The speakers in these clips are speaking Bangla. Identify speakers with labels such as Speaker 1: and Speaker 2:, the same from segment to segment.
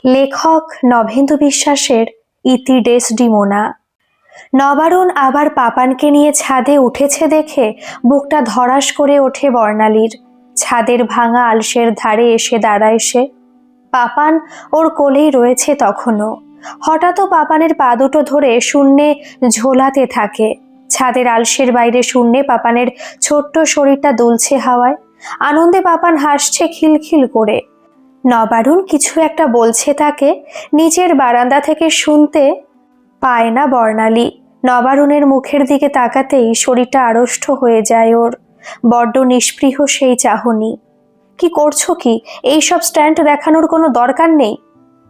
Speaker 1: লেখক নভেন্দু বিশ্বাসের ইতি ডেসডিমোনা। নবারুণ আবার পাপানকে নিয়ে ছাদে উঠেছে দেখে বুকটা ধড়াস করে ওঠে বর্ণালীর। ছাদের ভাঙা আলসের ধারে এসে দাঁড়ায় সে। পাপান ওর কোলেই রয়েছে তখনও। হঠাৎ পাপানের পা দুটো ধরে শূন্যে ঝোলাতে থাকে। ছাদের আলসের বাইরে শূন্যে পাপানের ছোট্ট শরীরটা দুলছে হাওয়ায়। আনন্দে পাপান হাসছে খিলখিল করে। নবারুণ কিছু একটা বলছে তাকে, নিচের বারান্দা থেকে শুনতে পায় না বর্ণালী। নবারুণের মুখের দিকে তাকাতেই শরীরটা আড়ষ্ট হয়ে যায় ওর। বড্ড নিস্পৃহ সেই চাহনি। কি করছো কি? এইসব স্ট্যান্ড দেখানোর কোনো দরকার নেই।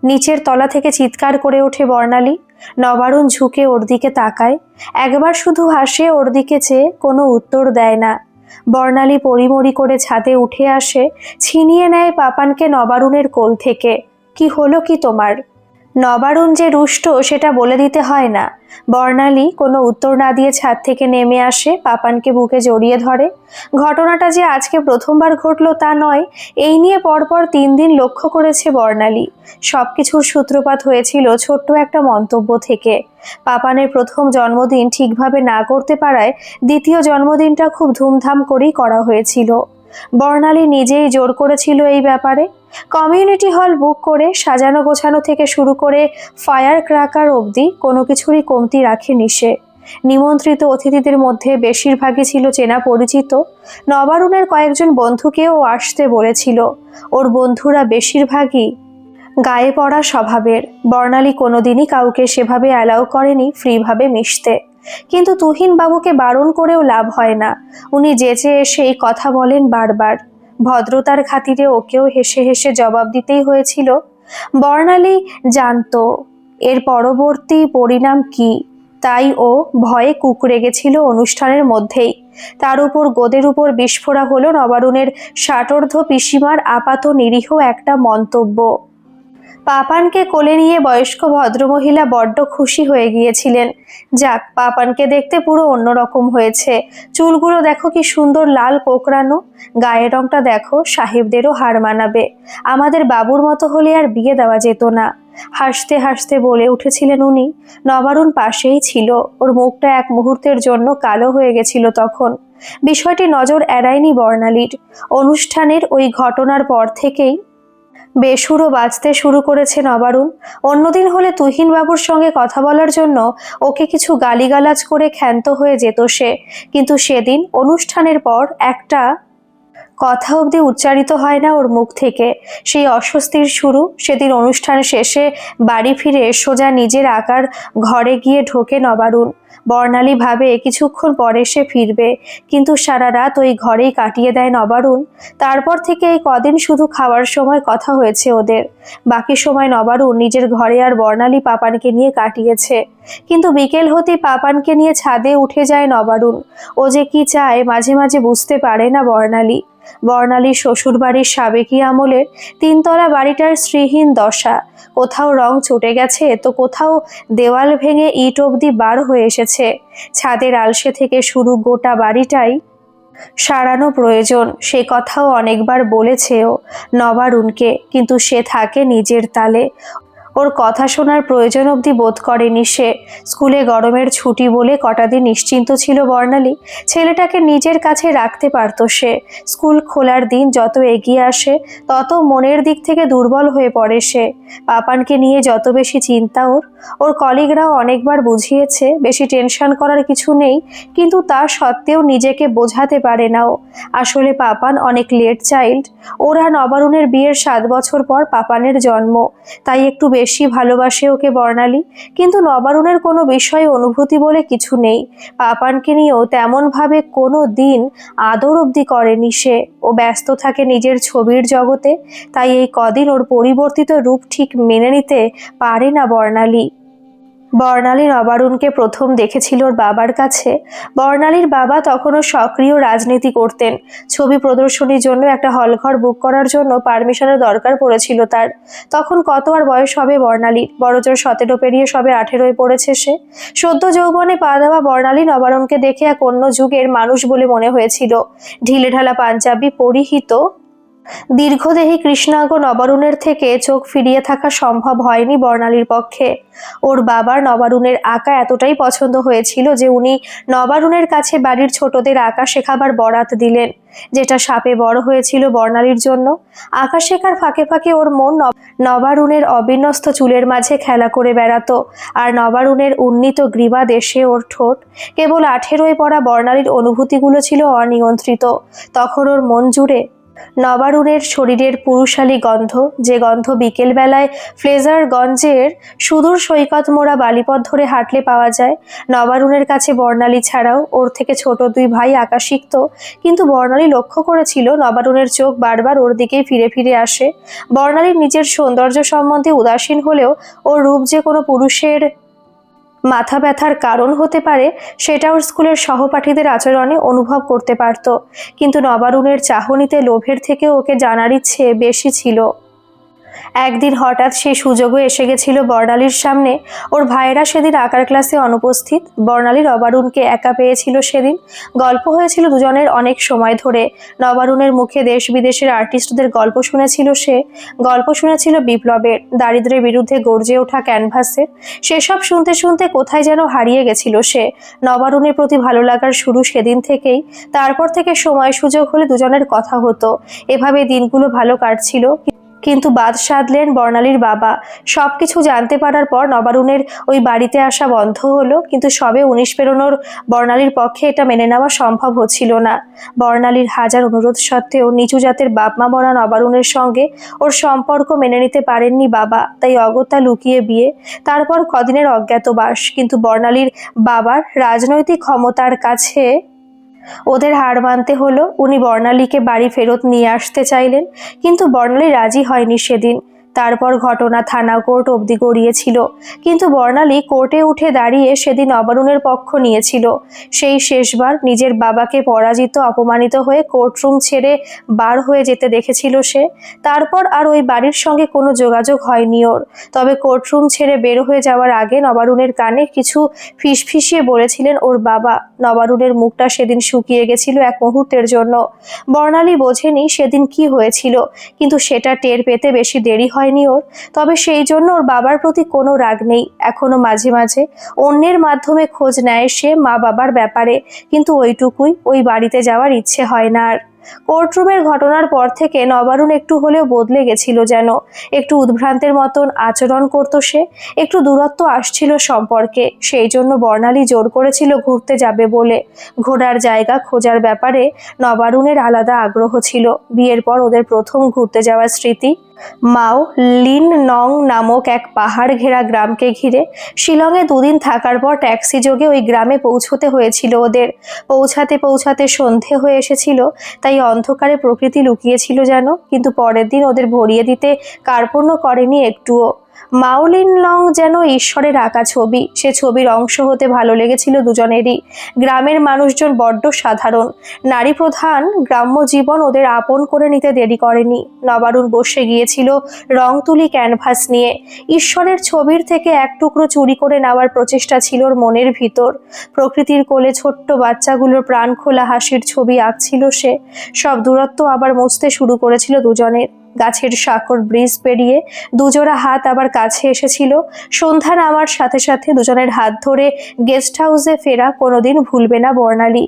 Speaker 1: নিচের তলা থেকে চিৎকার করে ওঠে বর্ণালী। নবারুণ ঝুঁকে ওর দিকে তাকায়, একবার শুধু হাসে ওর দিকে চেয়ে, কোনো উত্তর দেয় না। বর্ণালী পরিমরি করে ছাদে উঠে আসে, ছিনিয়ে নেয় পাপানকে নবারুণের কোল থেকে। কি হলো কি তোমার? নবারুণ যে রুষ্ট সেটা বলে দিতে হয় না। বর্ণালী কোনো উত্তর না দিয়ে ছাদ থেকে নেমে আসে, পাপানকে বুকে জড়িয়ে ধরে। ঘটনাটা যে আজকে প্রথমবার ঘটলো তা নয়, এই নিয়ে পরপর 3 দিন লক্ষ্য করেছে বর্ণালী। সবকিছুর সূত্রপাত হয়েছিল ছোট্ট একটা মন্তব্য থেকে। পাপানের প্রথম জন্মদিন ঠিকভাবে না করতে পারায় দ্বিতীয় জন্মদিনটা খুব ধুমধাম করেই করা হয়েছিল। বর্ণালী নিজেই জোর করেছিল এই ব্যাপারে। কমিউনিটি হল বুক করে সাজানো গোছানো থেকে শুরু করে ফায়ার ক্র্যাকার অবধি কোনো কিছুরই কমতি রাখেনি সে। নিমন্ত্রিত অতিথিদের মধ্যে বেশিরভাগই ছিল চেনা পরিচিত। নবারুণের কয়েকজন বন্ধুকেও আসতে বলেছিল। ওর বন্ধুরা বেশিরভাগই গায়ে পড়া স্বভাবের। বর্ণালী কোনোদিনই কাউকে সেভাবে অ্যালাউ করেনি ফ্রিভাবে মিশতে। কিন্তু তুহিন বাবুকে বারণ করেও লাভ হয় না। উনি যেচে এসে এই কথা বলেন বারবার। ভদ্রতার খাতিরে ওকেও হেসে হেসে জবাব দিতেই হয়েছিল। বর্ণালী জানতো এর পরবর্তী পরিণাম কি, তাই ও ভয়ে কুঁকড়ে গেছিল অনুষ্ঠানের মধ্যেই। তার উপর গোদের উপর বিস্ফোরা হলো নবারুণের ষাটোর্ধ্ব পিসিমার আপাত নিরীহ একটা মন্তব্য। পাপানকে কোলে নিয়ে বয়স্ক ভদ্রমহিলা বড্ড খুশি হয়ে গিয়েছিলেন। যাক, পাপানকে দেখতে পুরো অন্যরকম হয়েছে। চুলগুলো দেখো কি সুন্দর লাল কোকড়ানো, গায়ের রংটা দেখো, সাহেবদেরও হার মানাবে। আমাদের বাবুর মতো হলে আর বিয়ে দেওয়া যেত না। হাসতে হাসতে বলে উঠেছিলেন উনি। নবারুণ পাশেই ছিল। ওর মুখটা এক মুহূর্তের জন্য কালো হয়ে গেছিল তখন। বিষয়টি নজর এড়ায়নি বর্ণালীর। অনুষ্ঠানের ওই ঘটনার পর থেকেই বেসুরো বাজতে শুরু করেছে নবারুণ। অন্যদিন হলে তুহিন বাবুর সঙ্গে কথা বলার জন্য ওকে কিছু গালিগালাজ করে ক্ষান্ত হয়ে যেত সে, কিন্তু সেদিন অনুষ্ঠানের পর একটা কথা অবধি উচ্চারিত হয় না ওর মুখ থেকে। সেই অস্বস্তির শুরু। সেদিন অনুষ্ঠান শেষে বাড়ি ফিরে সোজা নিজের আকার ঘরে গিয়ে ঢোকে নবারুণ। বর্ণালী ভাবে কিছুক্ষণ পরে সে ফিরবে, কিন্তু সারা রাত ওই ঘরেই কাটিয়ে দেয় নবারুণ। তারপর থেকে এই কদিন শুধু খাওয়ার সময় কথা হয়েছে ওদের। বাকি সময় নবারুণ নিজের ঘরে আর বর্ণালী পাপানকে নিয়ে কাটিয়েছে। কিন্তু বিকেল হতেই পাপানকে নিয়ে ছাদে উঠে যায় নবারুণ। ও যে কি চায় মাঝে মাঝে বুঝতে পারে না বর্ণালী। বর্ণালীর শ্বশুরবাড়ির সাবেকি আমলের 3 তলা বাড়িটার শ্রীহীন দশা। কোথাও রং চটে গেছে, তো কোথাও দেওয়াল ভেঙে ইট অবধি বার হয়ে এসেছে। ছাদের আলসে থেকে শুরু গোটা বাড়িটাই সারানো প্রয়োজন। সে কথাও অনেকবার বলেছে ও নবারুণকে, কিন্তু সে থাকে নিজের তালে। ওর কথা শোনার প্রয়োজন অবধি বোধ করেনি সে। স্কুলে গরমের ছুটি বলে কটা দিন নিশ্চিন্ত ছিল বর্ণালী। ছেলেটাকে নিজের কাছে রাখতে পারত সে। স্কুল খোলার দিন যত এগিয়ে আসে তত মনের দিক থেকে দুর্বল হয়ে পড়ে সে। পাপানকে নিয়ে যত বেশি চিন্তা ওর। ওর কলিগরাও অনেকবার বুঝিয়েছে বেশি টেনশন করার কিছু নেই, কিন্তু তা সত্ত্বেও নিজেকে বোঝাতে পারে না ও। আসলে পাপান অনেক লেট চাইল্ড। ওরা নবারুণের বিয়ের 7 বছর পর পাপানের জন্ম, তাই একটু বেশি ভালোবাসে ওকে বর্ণালী। কিন্তু নবারুণের কোনো বিষয়ে অনুভূতি বলে কিছু নেই। পাপানকে নিয়েও তেমনভাবে কোনো দিন আদর অবধি করেনি সে। ও ব্যস্ত থাকে নিজের ছবির জগতে, তাই এই কদিন ওর পরিবর্তিত রূপ ঠিক মেনে নিতে পারে না বর্ণালী। বর্ণালী নবারুণকে প্রথম দেখেছিল ওর বাবার কাছে। বর্ণালীর বাবা তখনও সক্রিয় রাজনীতি করতেন। ছবি প্রদর্শনীর জন্য একটা হলঘর বুক করার জন্য পারমিশনের দরকার পড়েছিল তার। তখন কত আর বয়স হবে বর্ণালীর? বড়জোর 17 পেরিয়ে সবে 18 পড়েছে সে। সদ্য যৌবনে পা দেওয়া বর্ণালী নবারুণকে দেখে এক অন্য যুগের মানুষ বলে মনে হয়েছিল। ঢিলেঢালা পাঞ্জাবি পরিহিত, দীর্ঘদেহী কৃষ্ণাঙ্গ নবারুণের থেকে চোখ ফিরিয়ে থাকা সম্ভব হয়নি বর্ণালীর পক্ষে। ওর বাবার নবারুণের আঁকা এতটাই পছন্দ হয়েছিল যে উনি নবারুণের কাছে বাড়ির ছোটদের আঁকা শেখাবার বরাত দিলেন, যেটা সাপে বড় হয়েছিল বর্ণালীর জন্য। আঁকা শেখার ফাঁকে ফাঁকে ওর মন নবারুণের অবিন্যস্ত চুলের মাঝে খেলা করে বেড়াতো, আর নবারুণের উন্নীত গ্রীবা দেশে ওর ঠোঁট। কেবল 18 পড়া বর্ণালীর অনুভূতিগুলো ছিল অনিয়ন্ত্রিত। তখন ওর মন জুড়ে নবারুণের শরীরের পুরুষালী গন্ধ, যে গন্ধ বিকেলবেলায় ফ্লেজারগঞ্জের সুদূর সৈকত মোড়া বালিপথ ধরে হাঁটলে পাওয়া যায়। নবারুণের কাছে বর্ণালী ছাড়াও ওর থেকে ছোট 2 ভাই আঁকা শিখত, কিন্তু বর্ণালী লক্ষ্য করেছিল নবারুণের চোখ বারবার ওর দিকেই ফিরে ফিরে আসে। বর্ণালীর নিজের সৌন্দর্য সম্বন্ধে উদাসীন হলেও ওর রূপ যে কোনো পুরুষের মাথা ব্যথার কারণ হতে পারে সেটা ওর স্কুলের সহপাঠীদের আচরণে অনুভব করতে পারত, কিন্তু নবারুণের চাহনিতে লোভের থেকে ওকে জানার ইচ্ছে বেশি ছিল। একদিন হঠাৎ সেই সুযোগও এসে গেছিল বর্ণালীর সামনে। ওর ভাইয়েরা সেদিন আঁকার ক্লাসে অনুপস্থিত। বর্ণালী নবারুণকে একা পেয়েছিল সেদিন। গল্প হয়েছিল দুজনের অনেক সময় ধরে। নবারুণের মুখে দেশ বিদেশের আর্টিস্টদের গল্প শুনেছিল সে। গল্প শুনেছিল বিপ্লবের, দারিদ্র্যের বিরুদ্ধে গর্জে ওঠা ক্যানভাসের। সেসব শুনতে শুনতে কোথায় যেন হারিয়ে গেছিল সে। নবারুণের প্রতি ভালো লাগার শুরু সেদিন থেকেই। তারপর থেকে সময় সুযোগ হলে দুজনের কথা হতো। এভাবে দিনগুলো ভালো কাটছিল। কিন্তু বাদ সাধলেন বর্ণালীর বাবা। সবকিছু জানতে পারার পর নবারুণের ওই বাড়িতে আসা বন্ধ হলো, কিন্তু সবে 19 পেরোনোর বর্ণালীর পক্ষে এটা মেনে নেওয়া সম্ভব হচ্ছিল না। বর্ণালীর হাজার অনুরোধ সত্ত্বেও নিচু জাতের বাপমা বনা নবারুণের সঙ্গে ওর সম্পর্ক মেনে নিতে পারেননি বাবা, তাই অগত্যা লুকিয়ে বিয়ে, তারপর কদিনের অজ্ঞাতবাস। কিন্তু বর্ণালীর বাবার রাজনৈতিক ক্ষমতার কাছে ওদের হার মানতে হলো। উনি বর্ণালীকে বাড়ি ফেরত নিয়ে আসতে চাইলেন, কিন্তু বর্ণালী রাজি হয়নি সেদিন। তারপর ঘটনা থানা কোর্ট অবধি গড়িয়েছিল, কিন্তু বর্ণালী কোর্টে উঠে দাঁড়িয়ে সেদিন নবারুণের পক্ষ নিয়েছিল। সেই শেষবার নিজের বাবাকে পরাজিত অপমানিত হয়ে কোর্টরুম ছেড়ে বার হয়ে যেতে দেখেছিল সে। তারপর আর ওই বাড়ির সঙ্গে কোনো যোগাযোগ হয়নি ওর। তবে কোর্টরুম ছেড়ে বের হয়ে যাওয়ার আগে নবারুণের কানে কিছু ফিসফিসিয়ে বলেছিলেন ওর বাবা। নবারুণের মুখটা সেদিন শুকিয়ে গেছিল এক মুহূর্তের জন্য। বর্ণালী বোঝেনি সেদিন কি হয়েছিল, কিন্তু সেটা টের পেতে বেশি দেরি হয়নি ওর। তবে সেই জন্য ওর বাবার প্রতি কোনো রাগ নেই। এখনো মাঝে মাঝে অন্যের মাধ্যমে খোঁজ নেয় সে মা বাবার ব্যাপারে, কিন্তু ওইটুকুই। ওই বাড়িতে যাওয়ার ইচ্ছে হয় না আর। কোর্টরুমের ঘটনার পর থেকে নবারুণ একটু হলেও বদলে গেছিল যেন। একটু উদ্ভ্রান্তের মতন আচরণ করত সে, একটু দূরত্ব আসছিল সম্পর্কে। সেই জন্য বর্ণালী জোর করেছিল ঘুরতে যাবে বলে। ঘোরার জায়গা খোঁজার ব্যাপারে নবারুণের আলাদা আগ্রহ ছিল। বিয়ের পর ওদের প্রথম ঘুরতে যাওয়ার স্মৃতি মাও লিন নং নামক এক পাহাড় ঘেরা গ্রামকে ঘিরে। শিলংয়ে 2 দিন থাকার পর ট্যাক্সি যোগে ওই গ্রামে পৌঁছতে হয়েছিল ওদের। পৌঁছাতে পৌঁছাতে সন্ধে হয়ে এসেছিল, তাই অন্ধকারে প্রকৃতি লুকিয়েছিল যেন। কিন্তু পরের দিন ওদের ভরিয়ে দিতে কার্পণ্য করেনি একটুও। মাওলিন লং যেন ঈশ্বরের আঁকা ছবি। সে ছবির অংশ হতে ভালো লেগেছিল দুজনেরই। গ্রামের মানুষজন বড্ড সাধারণ, নারী প্রধান গ্রাম্য জীবন ওদের আপন করে নিতে দেরি করেনি। নবারুণ বসে গিয়েছিল রং তুলি ক্যানভাস নিয়ে। ঈশ্বরের ছবির থেকে এক টুকরো চুরি করে নেওয়ার প্রচেষ্টা ছিল ওর মনের ভিতর। প্রকৃতির কোলে ছোট্ট বাচ্চাগুলোর প্রাণ খোলা হাসির ছবি আঁকছিল সে। সব দূরত্ব আবার মুছতে শুরু করেছিল দুজনের। গাছের সাঁকর ব্রিজ পেরিয়ে দুজোড়া হাত আবার কাছে এসেছিল। সন্ধ্যা নামার সাথে সাথে দুজনের হাত ধরে গেস্ট হাউসে ফেরা কোনোদিন ভুলবে না বর্ণালী।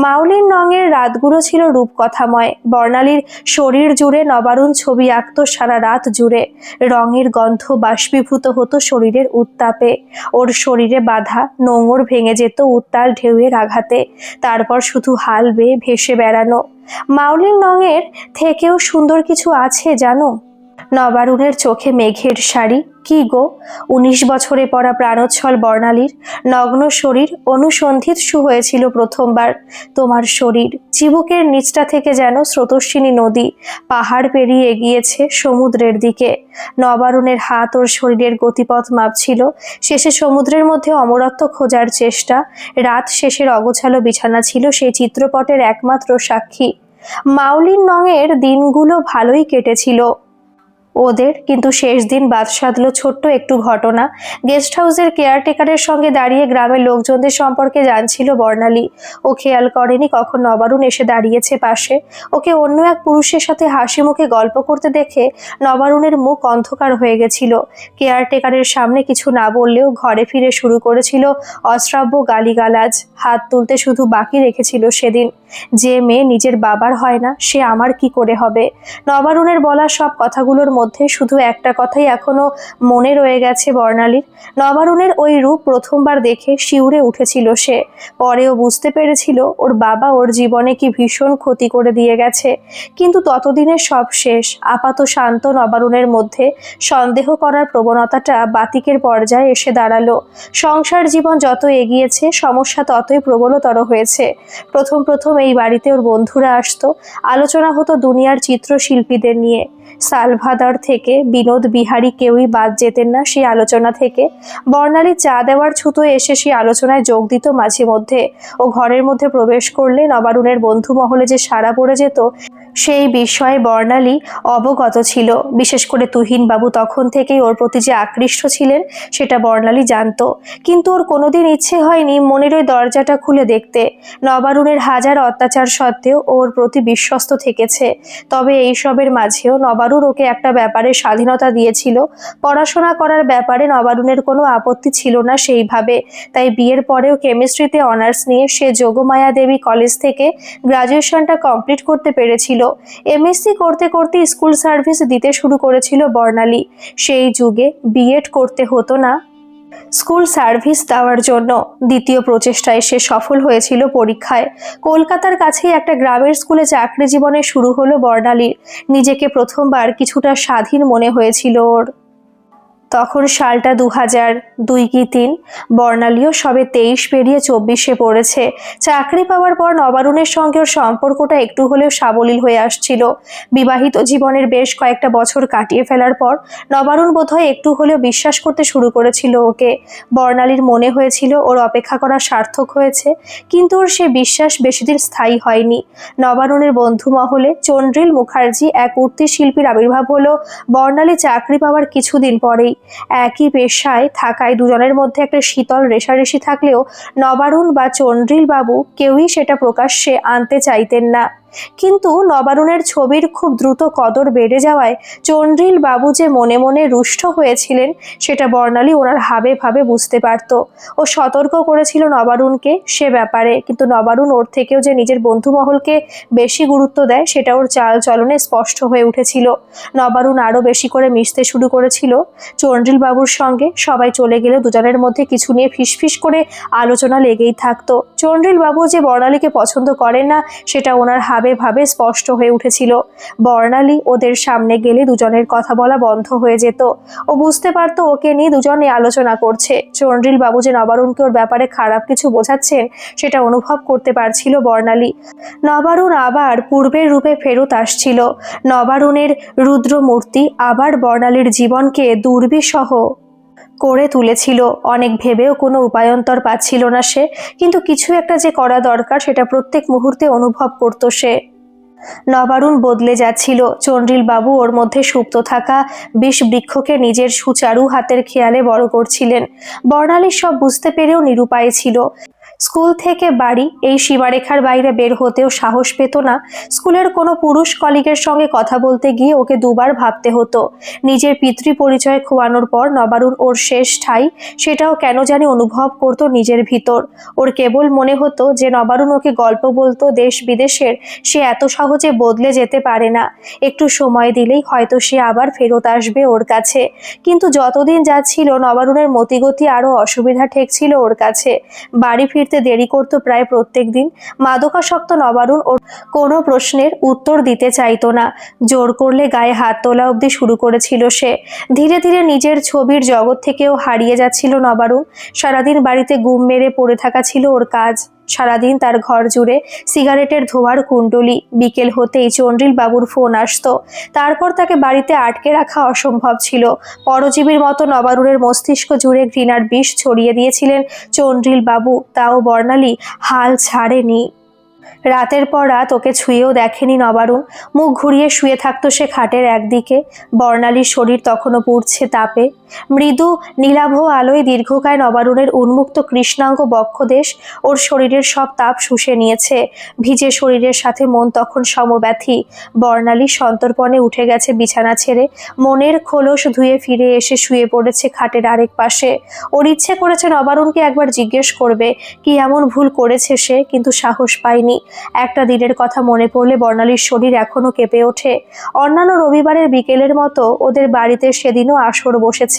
Speaker 1: মাওলিন নঙের রাতগুলো ছিল রূপকথাময়। বর্ণালীর শরীর জুড়ে নবারুণ ছবি আঁকত সারা রাত জুড়ে। রঙের গন্ধ বাষ্পীভূত হতো শরীরের উত্তাপে। ওর শরীরে বাঁধা নোঙর ভেঙে যেত উত্তাল ঢেউয়ের আঘাতে। তারপর শুধু হাল বেয়ে ভেসে বেড়ানো। মাওলিন নঙের থেকেও সুন্দর কিছু আছে জানো? নবারুণের চোখে মেঘের শাড়ি। কি গো, 19 বছরে পড়া প্রাণোচ্ছল বর্ণালীর নগ্ন শরীর অনুসন্ধিৎসু হয়েছিল প্রথমবার। তোমার শরীর চিবুকের নিচটা থেকে যেন স্রোতস্বিনী নদী পাহাড় পেরিয়ে এগিয়েছে সমুদ্রের দিকে। নবারুণের হাত ওর শরীরের গতিপথ মাপছিল। শেষে সমুদ্রের মধ্যে অমরত্ব খোঁজার চেষ্টা। রাত শেষের অগোছালো বিছানা ছিল সেই চিত্রপটের একমাত্র সাক্ষী। মাওলিন নঙের দিনগুলো ভালোই কেটেছিল। ওদের। কিন্তু শেষ দিন বাদ সাধলো ছোট্ট একটু ঘটনা। গেস্ট হাউসের কেয়ারটেকারের সঙ্গে দাঁড়িয়ে গ্রামের লোকজনদের সম্পর্কে জানছিল বর্ণালী। ও খেয়াল করেনি কখন নবারুণ এসে দাঁড়িয়েছে পাশে। ওকে অন্য এক পুরুষের সাথে হাসি মুখে গল্প করতে দেখে নবারুণের মুখ অন্ধকার হয়ে গেছিল। কেয়ারটেকারের সামনে কিছু না বললেও ঘরে ফিরে শুরু করেছিল অশ্রাব্য গালিগালাজ। হাত তুলতে শুধু বাকি রেখেছিল সেদিন, যে মেয়ে নিজের বাবার হয় না সে আমার কি করে হবে। নবারুণের বলা সব কথাগুলোর মধ্যে শুধু একটা কথাই এখনো মনে রয়ে গেছে বর্ণালীর। নবারুণের ওই রূপ প্রথমবার দেখে শিউরে উঠেছিল সে। পরেও বুঝতে পেরেছিল ওর বাবা ওর জীবনে কি ভীষণ ক্ষতি করে দিয়ে গেছে। কিন্তু ততদিনের সব শেষ। আপাত শান্ত নবারুণের মধ্যে সন্দেহ করার প্রবণতাটা বাতিকের পর্যায়ে এসে দাঁড়ালো। সংসার জীবন যত এগিয়েছে সমস্যা ততই প্রবলতর হয়েছে। প্রথম প্রথম এই বাড়িতে ওর বন্ধুরা আসতো, আলোচনা হতো দুনিয়ার চিত্রশিল্পীদের নিয়ে। সালভাদর থেকে বিনোদ বিহারী কেউই বাদ যেতেন না সেই আলোচনা থেকে। বর্ণালী চা দেওয়ার ছুতোয় এসে সেই আলোচনায় যোগ দিত মাঝে মধ্যে। ও ঘরের মধ্যে প্রবেশ করলে নবারুণের বন্ধু মহলে যে সাড়া পড়ে যেত সেই বিষয়ে বর্ণালী অবগত ছিল। বিশেষ করে তুহিন বাবু তখন থেকেই ওর প্রতি যে আকৃষ্ট ছিলেন সেটা বর্ণালী জানতো। কিন্তু ওর কোনোদিন ইচ্ছে হয়নি মনের ওই দরজাটা খুলে দেখতে। নবারুণের হাজার অত্যাচার সত্ত্বেও ওর প্রতি বিশ্বস্ত থেকেছে। তবে এইসবের মাঝেও নবারুণ ওকে একটা ব্যাপারে স্বাধীনতা দিয়েছিল। পড়াশোনা করার ব্যাপারে নবারুণের কোনো আপত্তি ছিল না সেইভাবে। তাই বিয়ের পরেও কেমিস্ট্রিতে অনার্স নিয়ে সে যোগমায়া দেবী কলেজ থেকে গ্রাজুয়েশনটা কমপ্লিট করতে পেরেছিল। এমএসসি করতে করতে স্কুল সার্ভিস দিতে শুরু করেছিল বর্ণালী। সেই যুগে বিএড করতে হতো না স্কুল সার্ভিস দেওয়ার জন্য। দ্বিতীয় প্রচেষ্টায় সে সফল হয়েছিল পরীক্ষায়। কলকাতার কাছেই একটা গ্রামের স্কুলে চাকরি জীবনে শুরু হলো বর্ণালীর। নিজেকে প্রথমবার কিছুটা স্বাধীন মনে হয়েছিল ওর। তখন সালটা 2002 কি 3। বর্ণালীও সবে 23 পেরিয়ে 24-এ পড়েছে। চাকরি পাওয়ার পর নবারুণের সঙ্গে ওর সম্পর্কটা একটু হলেও সাবলীল হয়ে আসছিল। বিবাহিত জীবনের বেশ কয়েকটা বছর কাটিয়ে ফেলার পর নবারুণ বোধহয় একটু হলেও বিশ্বাস করতে শুরু করেছিল ওকে। বর্ণালীর মনে হয়েছিল ওর অপেক্ষা করা সার্থক হয়েছে। কিন্তু ওর সে বিশ্বাস বেশিদিন স্থায়ী হয়নি। নবারুণের বন্ধু মহলে চন্দ্রিল মুখার্জি এক উঠতি শিল্পীর আবির্ভাব হলো বর্ণালী চাকরি পাওয়ার কিছুদিন পরেই। একই পেশায় থাকায় দুজনের মধ্যে একটা শীতল রেষারেষি থাকলেও নবারুণ বা চন্দ্রিল বাবু কেউই সেটা প্রকাশ্যে আনতে চাইতেন না। কিন্তু নবারুণের ছবির খুব দ্রুত কদর বেড়ে যাওয়ায় চন্দ্রিল বাবু যে মনে মনে রুষ্ট হয়েছিলেন সেটা বর্ণালী ওনার হাবে ভাবে বুঝতে পারত। ও সতর্ক করেছিল নবারুণকে সে ব্যাপারে। কিন্তু নবারুণ ওর থেকেও যে নিজের বন্ধু মহলকে বেশি গুরুত্ব দেয় সেটা ওর চাল চলনে স্পষ্ট হয়ে উঠেছিল। নবারুণ আরও বেশি করে মিশতে শুরু করেছিল চন্দ্রিল বাবুর সঙ্গে। সবাই চলে গেলে দুজনের মধ্যে কিছু নিয়ে ফিসফিস করে আলোচনা লেগেই থাকতো। চন্দ্রিল বাবু যে বর্ণালীকে পছন্দ করেন না সেটা ওনার ভাবে ভাবে স্পষ্ট হয়ে উঠেছিল। বর্ণালী ওদের সামনে গেলে দুজনের কথা বলা বন্ধ হয়ে যেত। ও বুঝতে পারতো ওকে নিয়ে দুজনে আলোচনা করছে। চন্দ্রিল বাবু যে নবারুণকে ওর ব্যাপারে খারাপ কিছু বোঝাচ্ছেন সেটা অনুভব করতে পারছিল বর্ণালী। নবারুণ আবার পূর্বের রূপে ফেরত আসছিল। নবারুণের রুদ্রমূর্তি আবার বর্ণালীর জীবনকে দুর্বিষহ করে তুলেছিল। অনেক ভেবেও কোনো উপায়ন্তর পাচ্ছিল না সে। কিন্তু কিছু একটা যে করা দরকার সেটা প্রত্যেক মুহূর্তে অনুভব করত সে। নবারুণ বদলে যাচ্ছিল। চন্দ্রিল বাবু ওর মধ্যে সুপ্ত থাকা বিষ বৃক্ষকে নিজের সুচারু হাতের খেয়ালে বড় করছিলেন। বর্ণালী সব বুঝতে পেরেও নিরুপায় ছিল। স্কুল থেকে বাড়ি এই সীমারেখার বাইরে বের হতেও সাহস পেত না। স্কুলের কোনো পুরুষ কলিগের সঙ্গে কথা বলতে গিয়ে ওকে দুবার ভাবতে হতো। নিজের পিতৃ পরিচয় খোয়ানোর পর নবারুণ ওর শেষ ঠাঁই সেটাও কেন জানি অনুভব করতো নিজের ভিতর। ওর কেবল মনে হতো যে নবারুণ ওকে গল্প বলতো দেশ বিদেশের, সে এত সহজে বদলে যেতে পারে না। একটু সময় দিলেই হয়তো সে আবার ফেরত আসবে ওর কাছে। কিন্তু যতদিন যাচ্ছিল নবারুণের মতিগতি আরও অসুবিধা ঠেকছিল ওর কাছে। বাড়ি ফিরতে দেরি করতো প্রায় প্রত্যেক দিন। মাদকাসক্ত নবারুণ ওর কোনো প্রশ্নের উত্তর দিতে চাইতো না। জোর করলে গায়ে হাত তোলা অবধি শুরু করেছিল সে। ধীরে ধীরে নিজের ছবির জগৎ থেকেও হারিয়ে যাচ্ছিল নবারুণ। সারাদিন বাড়িতে গুম মেরে পড়ে থাকা ছিল ওর কাজ। সারাদিন তার ঘর জুড়ে সিগারেটের ধোঁয়ার কুণ্ডলি। বিকেল হতেই চন্দ্রিল বাবুর ফোন আসতো। তারপর তাকে বাড়িতে আটকে রাখা অসম্ভব ছিল। পরজীবীর মতো নবারুণের মস্তিষ্ক জুড়ে ঘৃণার বিষ ছড়িয়ে দিয়েছিলেন চন্দ্রিল বাবু। তাও বর্ণালী হাল ছাড়েনি। রাতের পর রাত ওকে ছুঁয়েও দেখেনি নবারুণ। মুখ ঘুরিয়ে শুয়ে থাকতো সে খাটের একদিকে। বর্ণালীর শরীর তখনও পুড়ছে তাপে। মৃদু নীলাভ আলোয় দীর্ঘকায় নবারুণের উন্মুক্ত কৃষ্ণাঙ্গ বক্ষদেশ ওর শরীরের সব তাপ শুষে নিয়েছে। ভিজে শরীরের সাথে মন তখন সমব্যথী। বর্ণালী সন্তর্পণে উঠে গেছে বিছানা ছেড়ে, মনের খোলস ধুয়ে ফিরে এসে শুয়ে পড়েছে খাটের আরেক পাশে। ওর ইচ্ছে করেছে নবারুণকে একবার জিজ্ঞেস করবে কি এমন ভুল করেছে সে, কিন্তু সাহস পায়নি। একটা দিনের কথা মনে পড়লে বর্ণালীর শরীর এখনো কেঁপে ওঠে। অন্যান্য রবিবারের বিকেলের মতো ওদের বাড়িতে সেদিনও আসর বসেছে।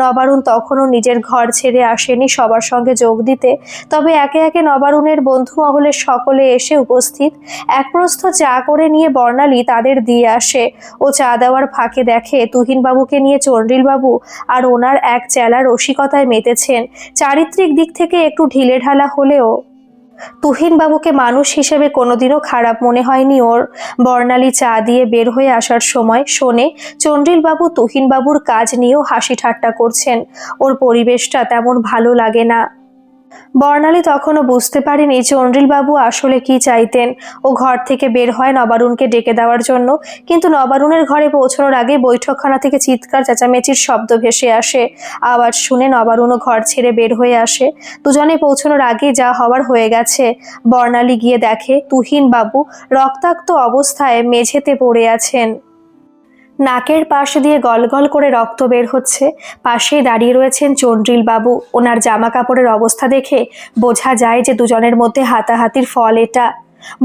Speaker 1: নবারুণ তখনও নিজের ঘর ছেড়ে আসেনি সবার সঙ্গে যোগ দিতে, তবে একে একে নবারুণের বন্ধু মহলের সকলে এসে উপস্থিত। এক প্রস্থ চা করে নিয়ে বর্ণালী তাদের দিয়ে আসে। ও চা দেওয়ার ফাঁকে দেখে তুহিনবাবুকে নিয়ে চন্দ্রিলবাবু আর ওনার এক চেলা রসিকতায় মেতেছেন। চারিত্রিক দিক থেকে একটু ঢিলেঢালা হলেও তুহিনবাবুকে মানুষ হিসেবে কোনোদিনও খারাপ মনে হয়নি ওর। বর্ণালী চা দিয়ে বের হয়ে আসার সময় শোনে চন্দ্রিলবাবু তুহিনবাবুর কাজ নিয়েও হাসি ঠাট্টা করছেন। ওর পরিবেশটা তেমন ভালো লাগে না। বর্ণালী তখনও বুঝতে পারেনি চন্দ্রিলবাবু আসলে কি চাইতেন। ও ঘর থেকে বের হয় নবারুণকে ডেকে দেওয়ার জন্য, কিন্তু নবারুণের ঘরে পৌঁছানোর আগে বৈঠকখানা থেকে চিৎকার চেঁচামেচির শব্দ ভেসে আসে। আওয়াজ শুনে নবারুণও ঘর ছেড়ে বের হয়ে আসে। দুজনে পৌঁছানোর আগে যা হওয়ার হয়ে গেছে। বর্ণালী গিয়ে দেখে তুহিনবাবু রক্তাক্ত অবস্থায় মেঝেতে পড়ে আছেন। নাকের পাশ দিয়ে গলগল করে রক্ত বের হচ্ছে। পাশেই দাঁড়িয়ে রয়েছেন চন্দ্রিলবাবু। ওনার জামা কাপড়ের অবস্থা দেখে বোঝা যায় যে দুজনের মধ্যে হাতাহাতির ফল এটা।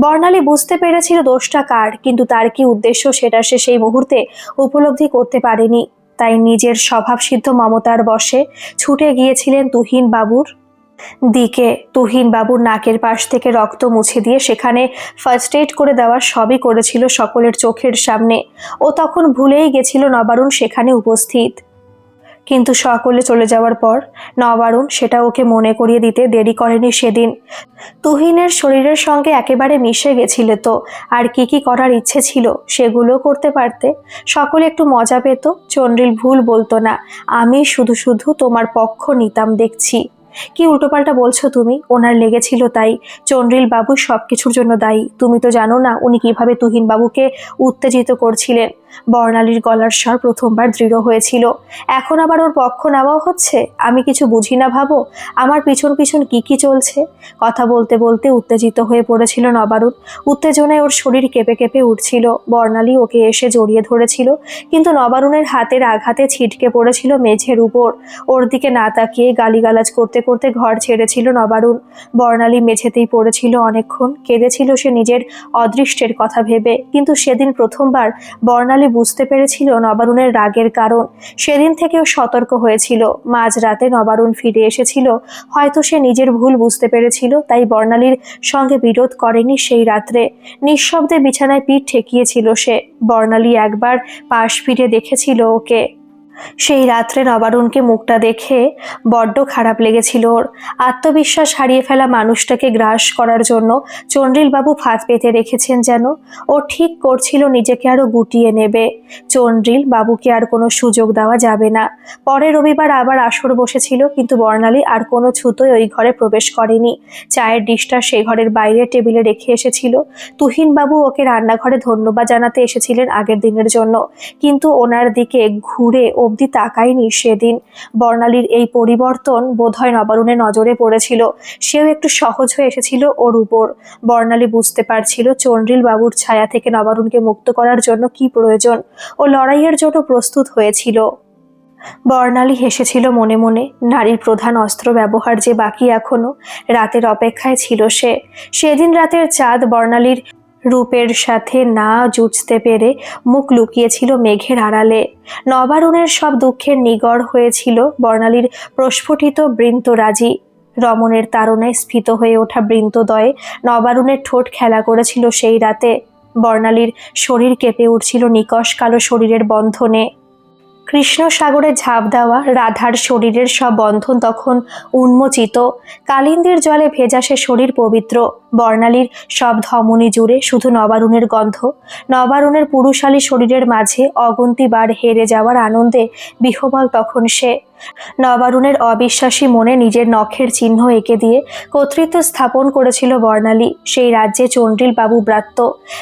Speaker 1: বর্ণালী বুঝতে পেরেছিল দোষটা কার, কিন্তু তার কি উদ্দেশ্য সেটা সে সেই মুহূর্তে উপলব্ধি করতে পারেনি। তাই নিজের স্বভাবসিদ্ধ মমতার বশে ছুটে গিয়েছিলেন তুহিনবাবুর দিকে। তুহিনবাবুর নাকের পাশ থেকে রক্ত মুছে দিয়ে সেখানে ফার্স্ট এইড করে দেওয়া সবই করেছিল সকলের চোখের সামনে। ও তখন ভুলেই গেছিল নবারুণ সেখানে উপস্থিত। কিন্তু সকলে চলে যাওয়ার পর নবারুণ সেটা ওকে মনে করিয়ে দিতে দেরি করেনি সেদিন। তুহিনের শরীরের সঙ্গে একেবারে মিশে গেছিল তো, আর কি কি করার ইচ্ছে ছিল সেগুলো করতে পারতে। সকলে একটু মজা পেত। চন্দ্রিল ভুল বলতো না, আমি শুধু শুধু তোমার পক্ষ নিতাম দেখছি। কি উল্টোপাল্টা বলছো তুমি? ওনার লেগেছিল তাই। চন্দ্রিল বাবু সবকিছুর জন্য দায়ী। তুমি তো জানো না উনি কিভাবে তুহিন বাবুকে উত্তেজিত করছিলেন। বর্ণালীর গলার স্বর প্রথমবার দৃঢ় হয়েছিল। এখন আবার ওর পক্ষ নেওয়াও হচ্ছে? আমি কিছু বুঝি না ভাবো, আমার পিছন পিছন কি কি চলছে। কথা বলতে বলতে উত্তেজিত হয়ে পড়েছিল নবারুণ। উত্তেজনায় ওর শরীর কেঁপে কেঁপে উঠছিল। বর্ণালী ওকে এসে জড়িয়ে ধরেছিল, কিন্তু নবারুণের হাতের আঘাতে ছিটকে পড়েছিল মেঝের উপর। ওর দিকে না তাকিয়ে গালিগালাজ করতে করতে ঘর ছেড়েছিল নবারুণ। বর্ণালী মেঝেতেই পড়েছিল অনেকক্ষণ। কেঁদেছিল সে নিজের অদৃষ্টের কথা ভেবে। কিন্তু সেদিন প্রথমবার বর্ণালী বুঝতে পেরেছিল নবারুণের রাগের কারণ। সেদিন থেকেও সতর্ক হয়েছিল। মাঝরাতে নবারুণ ফিরে এসেছিল। হয়তো সে নিজের ভুল বুঝতে পেরেছিল, তাই বর্ণালীর সঙ্গে বিরোধ করেনি সেই রাত্রে। নিঃশব্দে বিছানায় পিঠ ঠেকিয়েছিল সে। বর্ণালী একবার পাশ ফিরে দেখেছিল ওকে। সেই রাত্রে নবারুণকে মুখটা দেখে বড্ড খারাপ লেগেছিল ওর। আত্মবিশ্বাস হারিয়ে ফেলা মানুষটাকে গ্রাস করার জন্য চন্দ্রিলবাবু ফাঁদ পেতে রেখেছেন যেন। ও ঠিক করছিল নিজেকে আরো গুটিয়ে নেবে। চন্দ্রিল বাবুকে আর কোনো সুযোগ দেওয়া যাবে না। পরের রবিবার আবার আসর বসেছিল, কিন্তু বর্ণালী আর কোনো ছুতোয় ওই ঘরে প্রবেশ করেনি। চায়ের ডিশটা সেই ঘরের বাইরে টেবিলে রেখে এসেছিল। তুহিনবাবু ওকে রান্নাঘরে ধন্যবাদ জানাতে এসেছিলেন আগের দিনের জন্য, কিন্তু ওনার দিকে ঘুরে অবধি তাকায়নি সেদিন। বর্ণালীর এই পরিবর্তন বোধহয় নবারুণের নজরে পড়েছিল। সেও একটু সহজ হয়ে এসেছিল ওর উপর। বর্ণালী বুঝতে পারছিল চন্দ্রিল বাবুর ছায়া থেকে নবারুণকে মুক্ত করার জন্য কি প্রয়োজন। ও লড়াইয়ের জন্য প্রস্তুত হয়েছিল। বর্ণালী হেসেছিল মনে মনে। নারীর প্রধান অস্ত্র ব্যবহার যে বাকি এখনো। রাতের অপেক্ষায় ছিল সে। সেদিন রাতের চাঁদ বর্ণালীর রূপের সাথে না জুঝতে পেরে মুখ লুকিয়েছিল মেঘের আড়ালে। নবারুণের সব দুঃখের নিগড় হয়েছিল বর্ণালীর প্রস্ফুটিত বৃন্তরাজি। রমণের তাড়নায় স্ফীত হয়ে ওঠা বৃন্তদয়ে নবারুণের ঠোঁট খেলা করেছিল সেই রাতে। বর্ণালীর শরীর কেঁপে উঠছিল নিকষ কালো শরীরের বন্ধনে। কৃষ্ণ সাগরে ঝাঁপ দেওয়া রাধার শরীরের সব বন্ধন তখন উন্মোচিত। কালিন্দির জলে ভেজা সে শরীর পবিত্র। বর্ণালীর সব ধমনী জুড়ে শুধু নবারুণের গন্ধ। নবারুণের পুরুষালী শরীরের মাঝে অগুন্তি বার হেরে যাওয়ার আনন্দে বিহ্বল তখন সে। নবারুণের অবিশ্বাসী মনে নিজের নখের চিহ্ন এঁকে দিয়ে কর্তৃত্ব স্থাপন করেছিল বর্ণালী। সেই রাজ্যে চন্দ্রিল বাবু ব্রাত্য,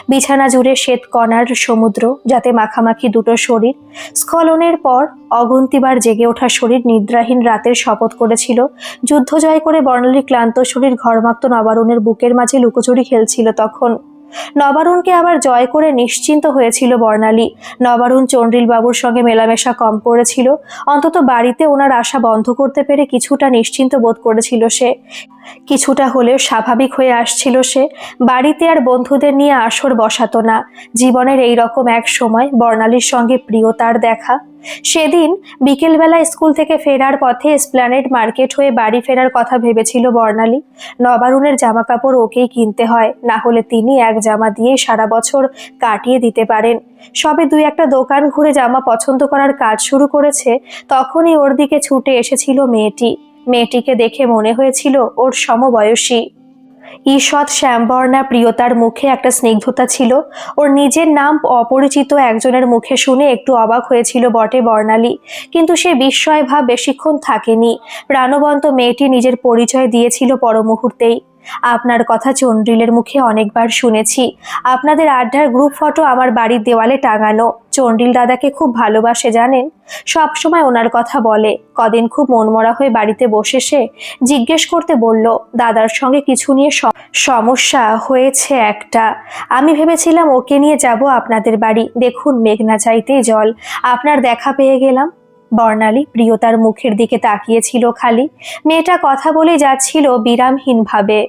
Speaker 1: বিছানা জুড়ে শ্বেত কণার সমুদ্র, যাতে মাখামাখি দুটো শরীর। স্খলনের পর অগুন্তিবার জেগে ওঠা শরীর নিদ্রাহীন রাতের শপথ করেছিল। যুদ্ধ জয় করে বর্ণালীর ক্লান্ত শরীর ঘরমাক্ত নবারুণের বুকের মাঝে লুকোচুরি খেলছিল তখন। নবারুণকে আবার জয় করে নিশ্চিন্ত হয়েছিল বর্ণালী। নবারুণ চন্দ্রিল বাবুর সঙ্গে মেলামেশা কম করেছিল, অন্তত বাড়িতে ওনার আশা বন্ধ করতে পেরে কিছুটা নিশ্চিন্ত বোধ করেছিল সে। কিছুটা হলেও স্বাভাবিক হয়ে আসছিল সে। বাড়িতে আর বন্ধুদের নিয়ে আসর বসাতো না। জীবনের এই রকম এক সময় বর্ণালীর সঙ্গে প্রিয়তার দেখা। সেদিন বিকেলবেলা স্কুল থেকে ফেরার পথে এসপ্ল্যানেড মার্কেট হয়ে বাড়ি ফেরার কথা ভেবেছিল বর্ণালী। নবারুণের জামা কাপড় ওকেই কিনতে হয়, না হলে তিনি এক জামা দিয়ে সারা বছর কাটিয়ে দিতে পারেন। সবে দুই একটা দোকান ঘুরে জামা পছন্দ করার কাজ শুরু করেছে, তখনই ওর দিকে ছুটে এসেছিল মেয়েটি। মেয়েটিকে দেখে মনে হয়েছিল ওর সমবয়সী। ঈষৎ শ্যামবর্ণা প্রিয়তার মুখে একটা স্নিগ্ধতা ছিল। ওর নিজের নাম অপরিচিত একজনের মুখে শুনে একটু অবাক হয়েছিল বটে বর্ণালী, কিন্তু সে বিস্ময় ভাব বেশিক্ষণ থাকেনি। প্রাণবন্ত মেয়েটি নিজের পরিচয় দিয়েছিল পর মুহূর্তেই। আপনার কথা চন্দ্রিলের মুখে অনেকবার শুনেছি। আপনাদের আড্ডার গ্রুপ ফটো আমার বাড়ির দেওয়ালে টাঙানো। চন্দ্রিল দাদাকে খুব ভালোবাসে জানেন, সব সময় ওনার কথা বলে। কদিন খুব মনমরা হয়ে বাড়িতে বসে সে জিজ্ঞেস করতে বলল, দাদার সঙ্গে কিছু নিয়ে সমস্যা হয়েছে একটা। আমি ভেবেছিলাম ওকে নিয়ে যাব আপনাদের বাড়ি। দেখুন মেঘনা চাইতে জল, আপনার দেখা পেয়ে গেলাম। বর্ণালী প্রিয়তার মুখের দিকে তাকিয়েছিল খালি। মেয়েটা কথা বলে যাচ্ছিল বিরামহীনভাবে।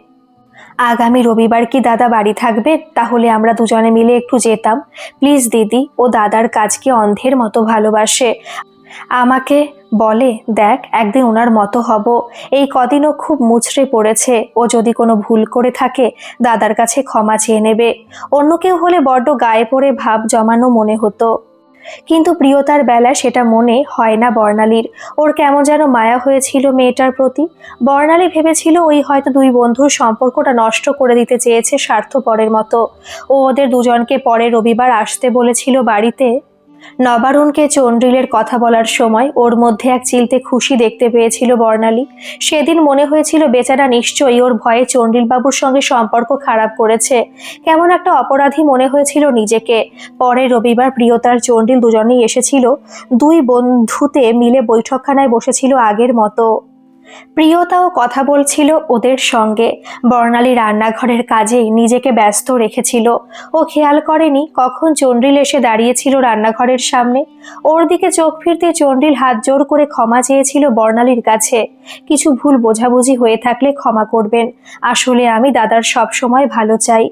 Speaker 1: আগামী রবিবার কি দাদা বাড়ি থাকবে? তাহলে আমরা দুজনে মিলে একটু যেতাম। প্লিজ দিদি, ও দাদার কাজকে অন্ধের মতো ভালোবাসে। আমাকে বলে, দেখ একদিন ওনার মতো হব। এই কদিনও খুব মুচড়ে পড়েছে। ও যদি কোনো ভুল করে থাকে দাদার কাছে ক্ষমা চেয়ে নেবে। অন্য কেউ হলে বড্ড গায়ে পড়ে ভাব জমানো মনে হতো, কিন্তু প্রিয়তার বেলা সেটা মনে হয় না বর্ণালীর। ওর কেমন যেন মায়া হয়েছিল মেয়েটার প্রতি। বর্ণালী ভেবেছিল ওই হয়তো দুই বন্ধুর সম্পর্কটা নষ্ট করে দিতে চেয়েছে স্বার্থপরের মতো। ও ওদের দুজনকে পরে রবিবার আসতে বলেছিল বাড়িতে। নবারুণকে চন্দ্রিলের কথা বলার সময় ওর মধ্যে এক চিলতে খুশি দেখতে পেয়েছিল বর্ণালী। সেদিন মনে হয়েছিল বেচারা নিশ্চয়ই ওর ভয়ে চন্দ্রিল বাবুর সঙ্গে সম্পর্ক খারাপ করেছে। কেমন একটা অপরাধী মনে হয়েছিল নিজেকে। পরে রবিবার প্রিয়তার চন্দ্রিল দুজনেই এসেছিল। দুই বন্ধুতে মিলে বৈঠকখানায় বসেছিল আগের মতো। প্রিয়তাও কথা বলছিল ওদের সঙ্গে। বর্ণালী রান্নাঘরের কাজেই নিজেকে ব্যস্ত রেখেছিল। ও খেয়াল করেনি কখন চন্দ্রিল এসে দাঁড়িয়েছিল রান্নাঘরের সামনে। ওর দিকে চোখ ফিরতে চন্দ্রিল হাত জোর করে ক্ষমা চেয়েছিল বর্ণালীর কাছে। কিছু ভুল বোঝাবুঝি হয়ে থাকলে ক্ষমা করবেন। আসলে আমি দাদার সব সময় ভালো চাই।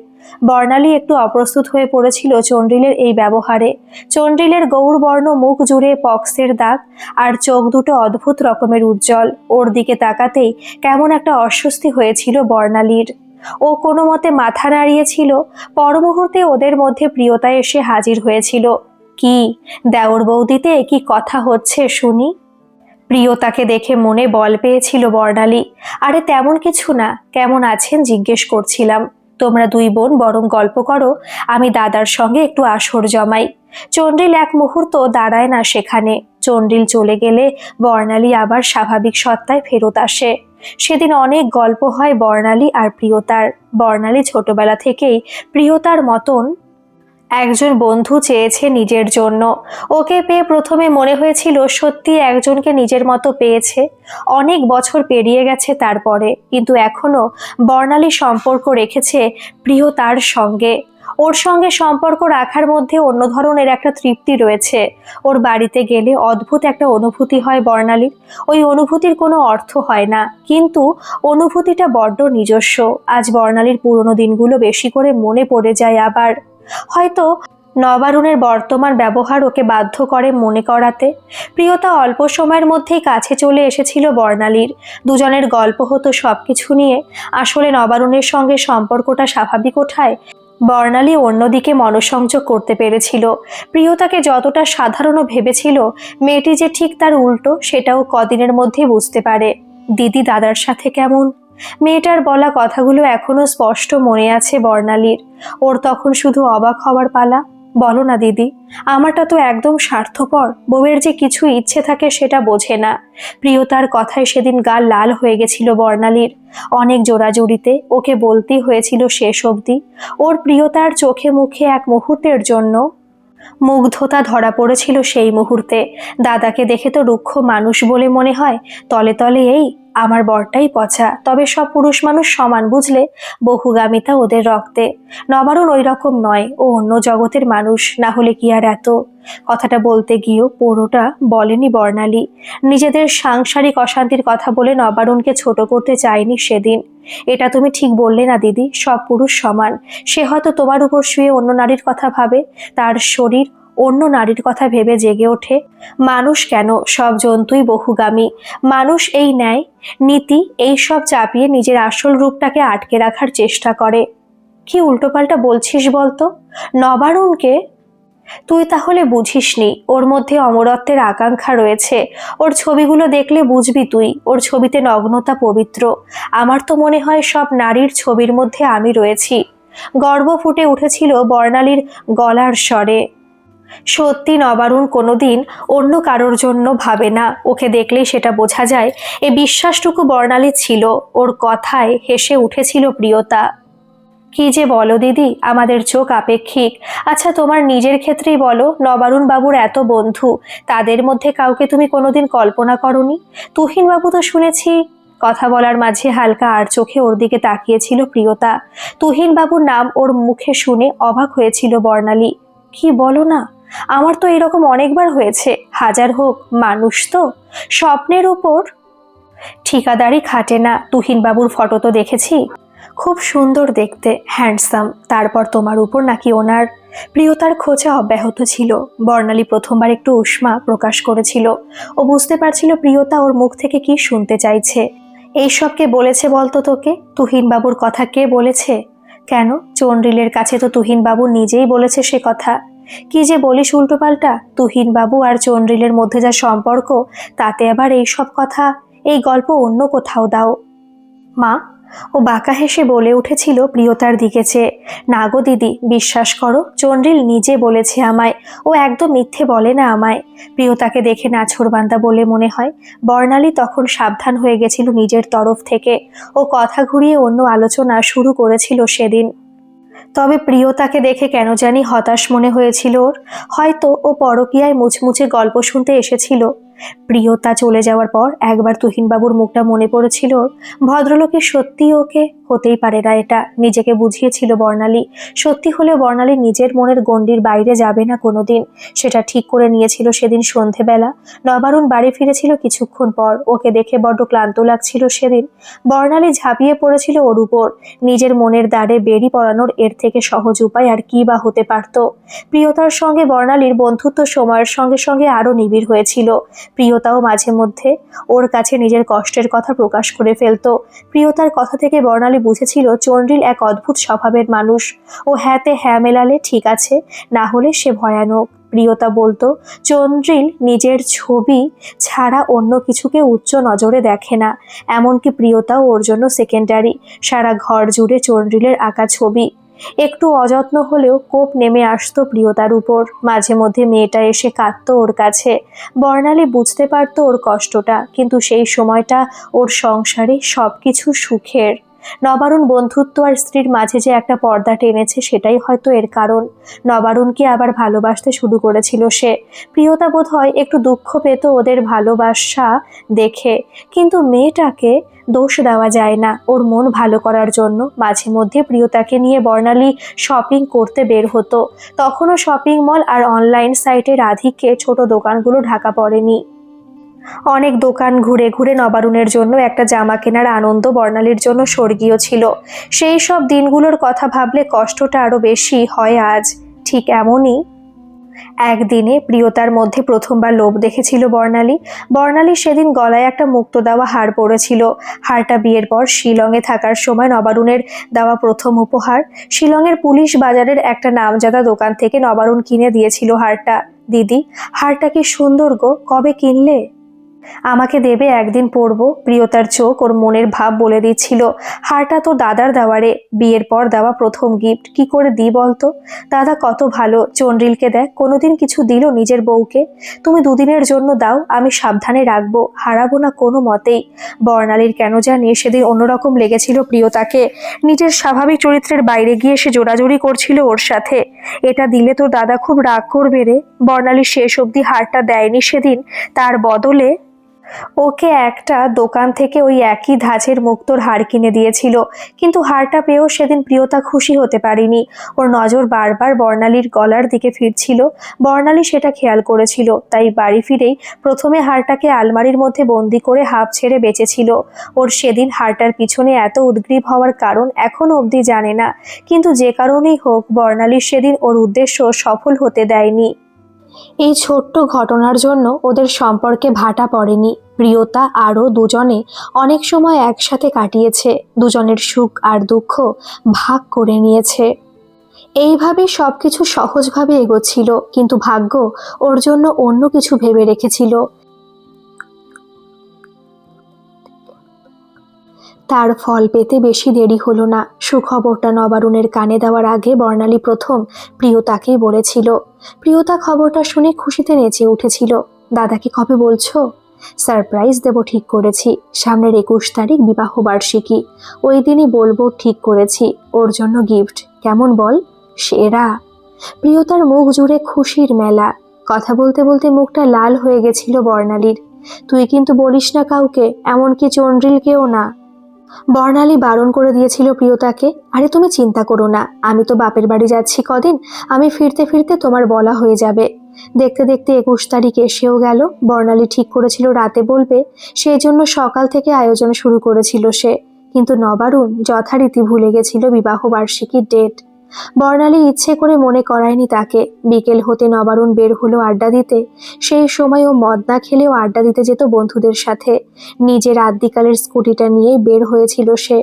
Speaker 1: বর্ণালী একটু অপ্রস্তুত হয়ে পড়েছিল চন্দ্রিলের এই ব্যবহারে। চন্দ্রিলের গৌরবর্ণ মুখ জুড়ে পক্সের দাগ, আর চোখ দুটো অদ্ভুত রকমের উজ্জ্বল। ওর দিকে তাকাতেই কেমন একটা অস্বস্তি হয়েছিল বর্ণালীর। ও কোনো মতে মাথা নাড়িয়েছিল। পর মুহূর্তে ওদের মধ্যে প্রিয়তা এসে হাজির হয়েছিল। কি দেওর বৌদিতে কি কথা হচ্ছে শুনি? প্রিয়তাকে দেখে মনে বল পেয়েছিল বর্ণালী। আরে তেমন কিছু না, কেমন আছেন জিজ্ঞেস করছিলাম। তোমরা দুই বোন বরং গল্প করো, আমি দাদার সঙ্গে একটু আসর জমাই। চন্দ্রিল এক মুহূর্ত দাঁড়ায় না সেখানে। চন্দ্রিল চলে গেলে বর্ণালী আবার স্বাভাবিক সত্তায় ফেরত আসে। সেদিন অনেক গল্প হয় বর্ণালী আর প্রিয়তার। বর্ণালী ছোটবেলা থেকেই প্রিয়তার মতন একজন বন্ধু চেয়েছে নিজের জন্য। ওকে পেয়ে প্রথমে মনে হয়েছিল সত্যি একজনকে নিজের মতো পেয়েছে। অনেক বছর পেরিয়ে গেছে তারপরে, কিন্তু এখনো বর্ণালী সম্পর্ক রেখেছে প্রিয়তার সঙ্গে। ওর সঙ্গে সম্পর্ক রাখার মধ্যে অন্য ধরনের একটা তৃপ্তি রয়েছে। ওর বাড়িতে গেলে অদ্ভুত একটা অনুভূতি হয় বর্ণালীর। ওই অনুভূতির কোনো অর্থ হয় না, কিন্তু অনুভূতিটা বড্ড নিজস্ব। আজ বর্ণালীর পুরনো দিনগুলো বেশি করে মনে পড়ে যায় আবার। হয়তো নবারুণের বর্তমান ব্যবহার ওকে বাধ্য করে মনে করাতে। প্রিয়তা অল্প সময়ের মধ্যেই কাছে চলে এসেছিল বর্ণালীর। দুজনের গল্প হতো সবকিছু নিয়ে। আসলে নবারুণের সঙ্গে সম্পর্কটা স্বাভাবিক ওঠায় বর্ণালী অন্যদিকে মনোসংযোগ করতে পেরেছিল। প্রিয়তাকে যতটা সাধারণ ভেবেছিল, মেয়েটি যে ঠিক তার উল্টো সেটাও কদিনের মধ্যে বুঝতে পারে। দিদি দাদার সাথে কেমন? মেয়েটার বলা কথাগুলো এখনো স্পষ্ট মনে আছে বর্ণালীর। ওর তখন শুধু অবাক হওয়ার পালা। বলো না দিদি, আমারটা তো একদম স্বার্থপর, বউয়ের যে কিছু ইচ্ছে থাকে সেটা বোঝে না। প্রিয়তার কথায় সেদিন গাল লাল হয়ে গেছিল বর্ণালীর। অনেক জোরাজুরিতে ওকে বলতেই হয়েছিল শেষ অবধি। ওর প্রিয়তার চোখে মুখে এক মুহূর্তের জন্য মুগ্ধতা ধরা পড়েছিল সেই মুহূর্তে। দাদাকে দেখে তো রুক্ষ মানুষ বলে মনে হয়, তলে তলে এই আমার বরটাই পচা। তবে সব পুরুষ মানুষ সমান, বুঝলে? বহুগামিতা ওদের রক্তে। নবারুণ ওই রকম নয়, ও অন্য জগতের মানুষ, না হলে কি আর এত। কথাটা বলতে গিয়েও পুরোটা বলেনি বর্ণালী। নিজেদের সাংসারিক অশান্তির কথা বলে নবারুণকে ছোট করতে চায়নি সেদিন। এটা তুমি ঠিক বললে না দিদি, সব পুরুষ সমান। সে হয়তো তোমার উপর শুয়ে অন্য নারীর কথা ভাবে, তার শরীর অন্য নারীর কথা ভেবে জেগে ওঠে। মানুষ কেন, সব জন্তুই বহুগামী। মানুষ এই ন্যায় নীতি এই সব চাপিয়ে নিজের আসল রূপটাকে আটকে রাখার চেষ্টা করে। কি উল্টোপাল্টা বলছিস বলতো? নবারুণকে তুই তাহলে বুঝিসনি, ওর মধ্যে অমরত্বের আকাঙ্ক্ষা রয়েছে। ওর ছবিগুলো দেখলে বুঝবি তুই, ওর ছবিতে নগ্নতা পবিত্র। আমার তো মনে হয় সব নারীর ছবির মধ্যে আমি রয়েছি। গর্ব ফুটে উঠেছিল বর্ণালীর গলার স্বরে। সত্যি নবারুণ কোনোদিন অন্য কারোর জন্য ভাবে না, ওকে দেখলেই সেটা বোঝা যায়। এ বিশ্বাসটুকু বর্ণালী ছিল। ওর কথায় হেসে উঠেছিল প্রিয়তা। কি যে বলো দিদি, আমাদের চোখ আপেক্ষিক। আচ্ছা তোমার নিজের ক্ষেত্রেই বলো, নবারুণ বাবুর এত বন্ধু, তাদের মধ্যে কাউকে তুমি কোনোদিন কল্পনা করনি? তুহিন বাবু তো শুনেছি। কথা বলার মাঝে হালকা আর চোখে ওর দিকে তাকিয়েছিল প্রিয়তা। তুহিন বাবুর নাম ওর মুখে শুনে অবাক হয়েছিল বর্ণালী। কি বলো না, আমার তো এরকম অনেকবার হয়েছে। হাজার হোক, মানুষ তো। স্বপ্নের উপর ঠিকাদারি খাটে না। তুহিন বাবুর ফটো তো দেখেছি, খুব সুন্দর দেখতে, হ্যান্ডসাম। তারপর তোমার উপর নাকি ওনার প্রিয়তার খোঁজা অব্যাহত ছিল। বর্ণালী প্রথমবার একটু উষ্মা প্রকাশ করেছিল। ও বুঝতে পারছিল প্রিয়তা ওর মুখ থেকে কি শুনতে চাইছে। এইসব কে বলেছে বলতো তোকে? তুহিন বাবুর কথা কে বলেছে? কেন, চন্দ্রিলের কাছে তো তুহিন বাবু নিজেই বলেছে সে কথা। কি যে বলিস উল্টোপাল্টা! তুহিন বাবু আর চন্দ্রিলের মধ্যে যা সম্পর্ক, তাতে আবার এই সব কথা, এই গল্প অন্য কোথাও দাও। মা, ও বাঁকা হেসে বলে উঠেছিল প্রিয়তার দিকে চেয়ে। না গো দিদি, বিশ্বাস করো, চন্দ্রিল নিজে বলেছে আমায়। ও একদম মিথ্যে বলে না আমায়। প্রিয়তাকে দেখে নাছোড়বান্দা বলে মনে হয়। বর্ণালী তখন সাবধান হয়ে গেছিল নিজের তরফ থেকে। ও কথা ঘুরিয়ে অন্য আলোচনা শুরু করেছিল সেদিন। তবে প্রিয়তাকে দেখে কেন জানি হতাশ মনে হয়েছিল ওর। হয়তো ও পরকীয়ায় মুচমুচে গল্প শুনতে এসেছিল। প্রিয়তা চলে যাওয়ার পর একবার তুহিনবাবুর মুখটা মনে পড়েছিল ওর। ভদ্রলোকের সত্যি ওকে হতেই পারে না, এটা নিজেকে বুঝিয়েছিল বর্ণালী। সত্যি হলেও বর্ণালী নিজের মনের গণ্ডির বাইরে যাবে না কোনোদিন, সেটা ঠিক করে নিয়েছিল সেদিন সন্ধেবেলা। নবারুণ বাড়ি ফিরেছিল কিছুক্ষণ পর। ওকে দেখে বড্ড ক্লান্ত লাগছিল সেদিন। বর্ণালী ঝাঁপিয়ে পড়েছিল ওর উপর। নিজের মনের দ্বারে বেরি পড়ানোর এর থেকে সহজ উপায় আর কি বা হতে পারত? প্রিয়তার সঙ্গে বর্ণালীর বন্ধুত্ব সময়ের সঙ্গে সঙ্গে আরো নিবিড় হয়েছিল। প্রিয়তাও মাঝে মধ্যে ওর কাছে নিজের কষ্টের কথা প্রকাশ করে ফেলত। প্রিয়তার কথা থেকে বর্ণালী বুঝেছিল চন্দ্রিল এক অদ্ভুত স্বভাবের মানুষ। ও হ্যাঁতে হ্যাঁ মেলালে ঠিক আছে, না হলে সে ভয়ানক। প্রিয়তা বলতো চন্দ্রিল নিজের ছবি ছাড়া অন্য কিছুকে উচ্চ নজরে দেখে না। এমনকি প্রিয়তাও ওর জন্য সেকেন্ডারি। সারা ঘর জুড়ে চন্দ্রিলের আঁকা ছবি। একটু অযত্ন হলেও কোপ নেমে আসতো প্রিয়তার উপর। মাঝে মধ্যে মেয়েটা এসে কাঁদতো ওর কাছে। বর্ণালী বুঝতে পারতো ওর কষ্টটা, কিন্তু সেই সময়টা ওর সংসারে সবকিছু সুখের। নবারুণ বন্ধুত্ব আর স্ত্রীর মাঝে যে একটা পর্দা টেনেছে, সেটাই হয়তো এর কারণ। নবারুণকে আবার ভালোবাসতে শুরু করেছিল সে। প্রিয়তা বোধ হয় একটু দুঃখ পেত ওদের ভালোবাসা দেখে, কিন্তু মেয়েটাকে দোষ দেওয়া যায় না। ওর মন ভালো করার জন্য মাঝে মধ্যে প্রিয়তাকে নিয়ে বর্ণালী শপিং করতে বের হতো। তখনও শপিং মল আর অনলাইন সাইটের আধিক্যে ছোট দোকানগুলো ঢাকা পড়েনি। অনেক দোকান ঘুরে ঘুরে নবারুণের জন্য একটা জামা কেনার আনন্দ বর্ণালীর জন্য স্বর্গীয় ছিল। সেই সব দিনগুলোর কথা ভাবলে কষ্টটা আরো বেশি হয় আজ। ঠিক এমনই একদিনে প্রিয়তার মধ্যে প্রথমবার লোভ দেখেছিল বর্ণালী। বর্ণালী সেদিন গলায় একটা মুক্তো দেওয়া হার পরেছিল। হারটা বিয়ের পর শিলংয়ে থাকার সময় নবারুণের দেওয়া প্রথম উপহার। শিলংয়ের পুলিশ বাজারের একটা নামজাদা দোকান থেকে নবারুণ কিনে দিয়েছিল হারটা। দিদি, হারটা কি সুন্দর গো, কবে কিনলে? আমাকে দেবে, একদিন পরবো। প্রিয়তার চোখ ওর মনের ভাব বলে দিচ্ছিল। হারটা তো দাদার দেওয়ারে, বিয়ের পর দেওয়া প্রথম গিফট, কি করে দিই বলতো? দাদা কত ভালো, চন্দ্রিলকে দেখ, কোনোদিন কিছু দিল নিজের বউকে? তুমি দুদিনের জন্য দাও, আমি সাবধানে রাখবো, হারাবো না কোনো মতেই। বর্ণালীর কেন জানি সেদিন অন্যরকম লেগেছিল প্রিয়তাকে। নিজের স্বাভাবিক চরিত্রের বাইরে গিয়ে সে জোরাজুরি করছিল ওর সাথে। এটা দিলে তো দাদা খুব রাগ করবে রে। বর্ণালী শেষ অবধি হারটা দেয়নি সেদিন, তার বদলে ওকে একটা দোকান থেকে ওই একই ধাঁচের মুক্তোর হার কিনে দিয়েছিল। কিন্তু হারটা পেয়েও সেদিন প্রিয়তা খুশি হতে পারেনি। ওর নজর বারবার বর্ণালীর গলার দিকে ফিরছিল। বর্ণালী সেটা খেয়াল করেছিল, তাই বাড়ি ফিরেই প্রথমে হারটাকে আলমারির মধ্যে বন্দি করে হাঁপ ছেড়ে বেঁচেছিল। ওর সেদিন হারটার পিছনে এত উদ্গ্রীব হওয়ার কারণ এখনো অবধি জানে না, কিন্তু যে কারণেই হোক বর্ণালী সেদিন ওর উদ্দেশ্য সফল হতে দেয়নি। এই ছোট্ট ঘটনার জন্য ওদের সম্পর্কে ভাটা পড়েনি। প্রিয়তা আরও দুজনে অনেক সময় একসাথে কাটিয়েছে, দুজনের সুখ আর দুঃখ ভাগ করে নিয়েছে। এইভাবে সবকিছু সহজভাবে এগোচ্ছিল, কিন্তু ভাগ্য ওর জন্য অন্য কিছু ভেবে রেখেছিল। তার ফল পেতে বেশি দেরি হলো না। সুখবরটা নবারুণের কানে দেওয়ার আগে বর্ণালী প্রথম প্রিয়তাকেই বলেছিল। প্রিয়তা খবরটা শুনে খুশিতে নেচে উঠেছিল। দাদাকে কবে বলছো? সারপ্রাইজ দেব ঠিক করেছি, সামনের 21 তারিখ বিবাহ বার্ষিকী, ওই দিনই বলবো ঠিক করেছি। ওর জন্য গিফট কেমন বল? সেরা। প্রিয়তার মুখ জুড়ে খুশির মেলা। কথা বলতে বলতে মুখটা লাল হয়ে গেছিল বর্ণালীর। তুই কিন্তু বলিস না কাউকে, এমনকি চন্দ্রিলকেও না। বর্ণালী বারণ করে দিয়েছিল প্রিয়তাকে। আরে তুমি চিন্তা করো না, আমি তো বাপের বাড়ি যাচ্ছি কদিন, আমি ফিরতে ফিরতে তোমার বলা হয়ে যাবে। দেখতে দেখতে 21 তারিখ এসেও গেল। বর্ণালী ঠিক করেছিল রাতে বলবে, সেই জন্য সকাল থেকে আয়োজন শুরু করেছিল সে। কিন্তু নবারুণ যথারীতি ভুলে গেছিল বিবাহ বার্ষিকীর ডেট। বর্ণালী ইচ্ছে করে মনে করায়নি তাকে। বিকেল হতে নবারুণ বের হলো আড্ডা দিতে। সেই সময় ও মদ না খেলেও আড্ডা দিতে যেত বন্ধুদের সাথে। নিজের আদ্যিকালের স্কুটিটা নিয়েই বের হয়েছিল সে।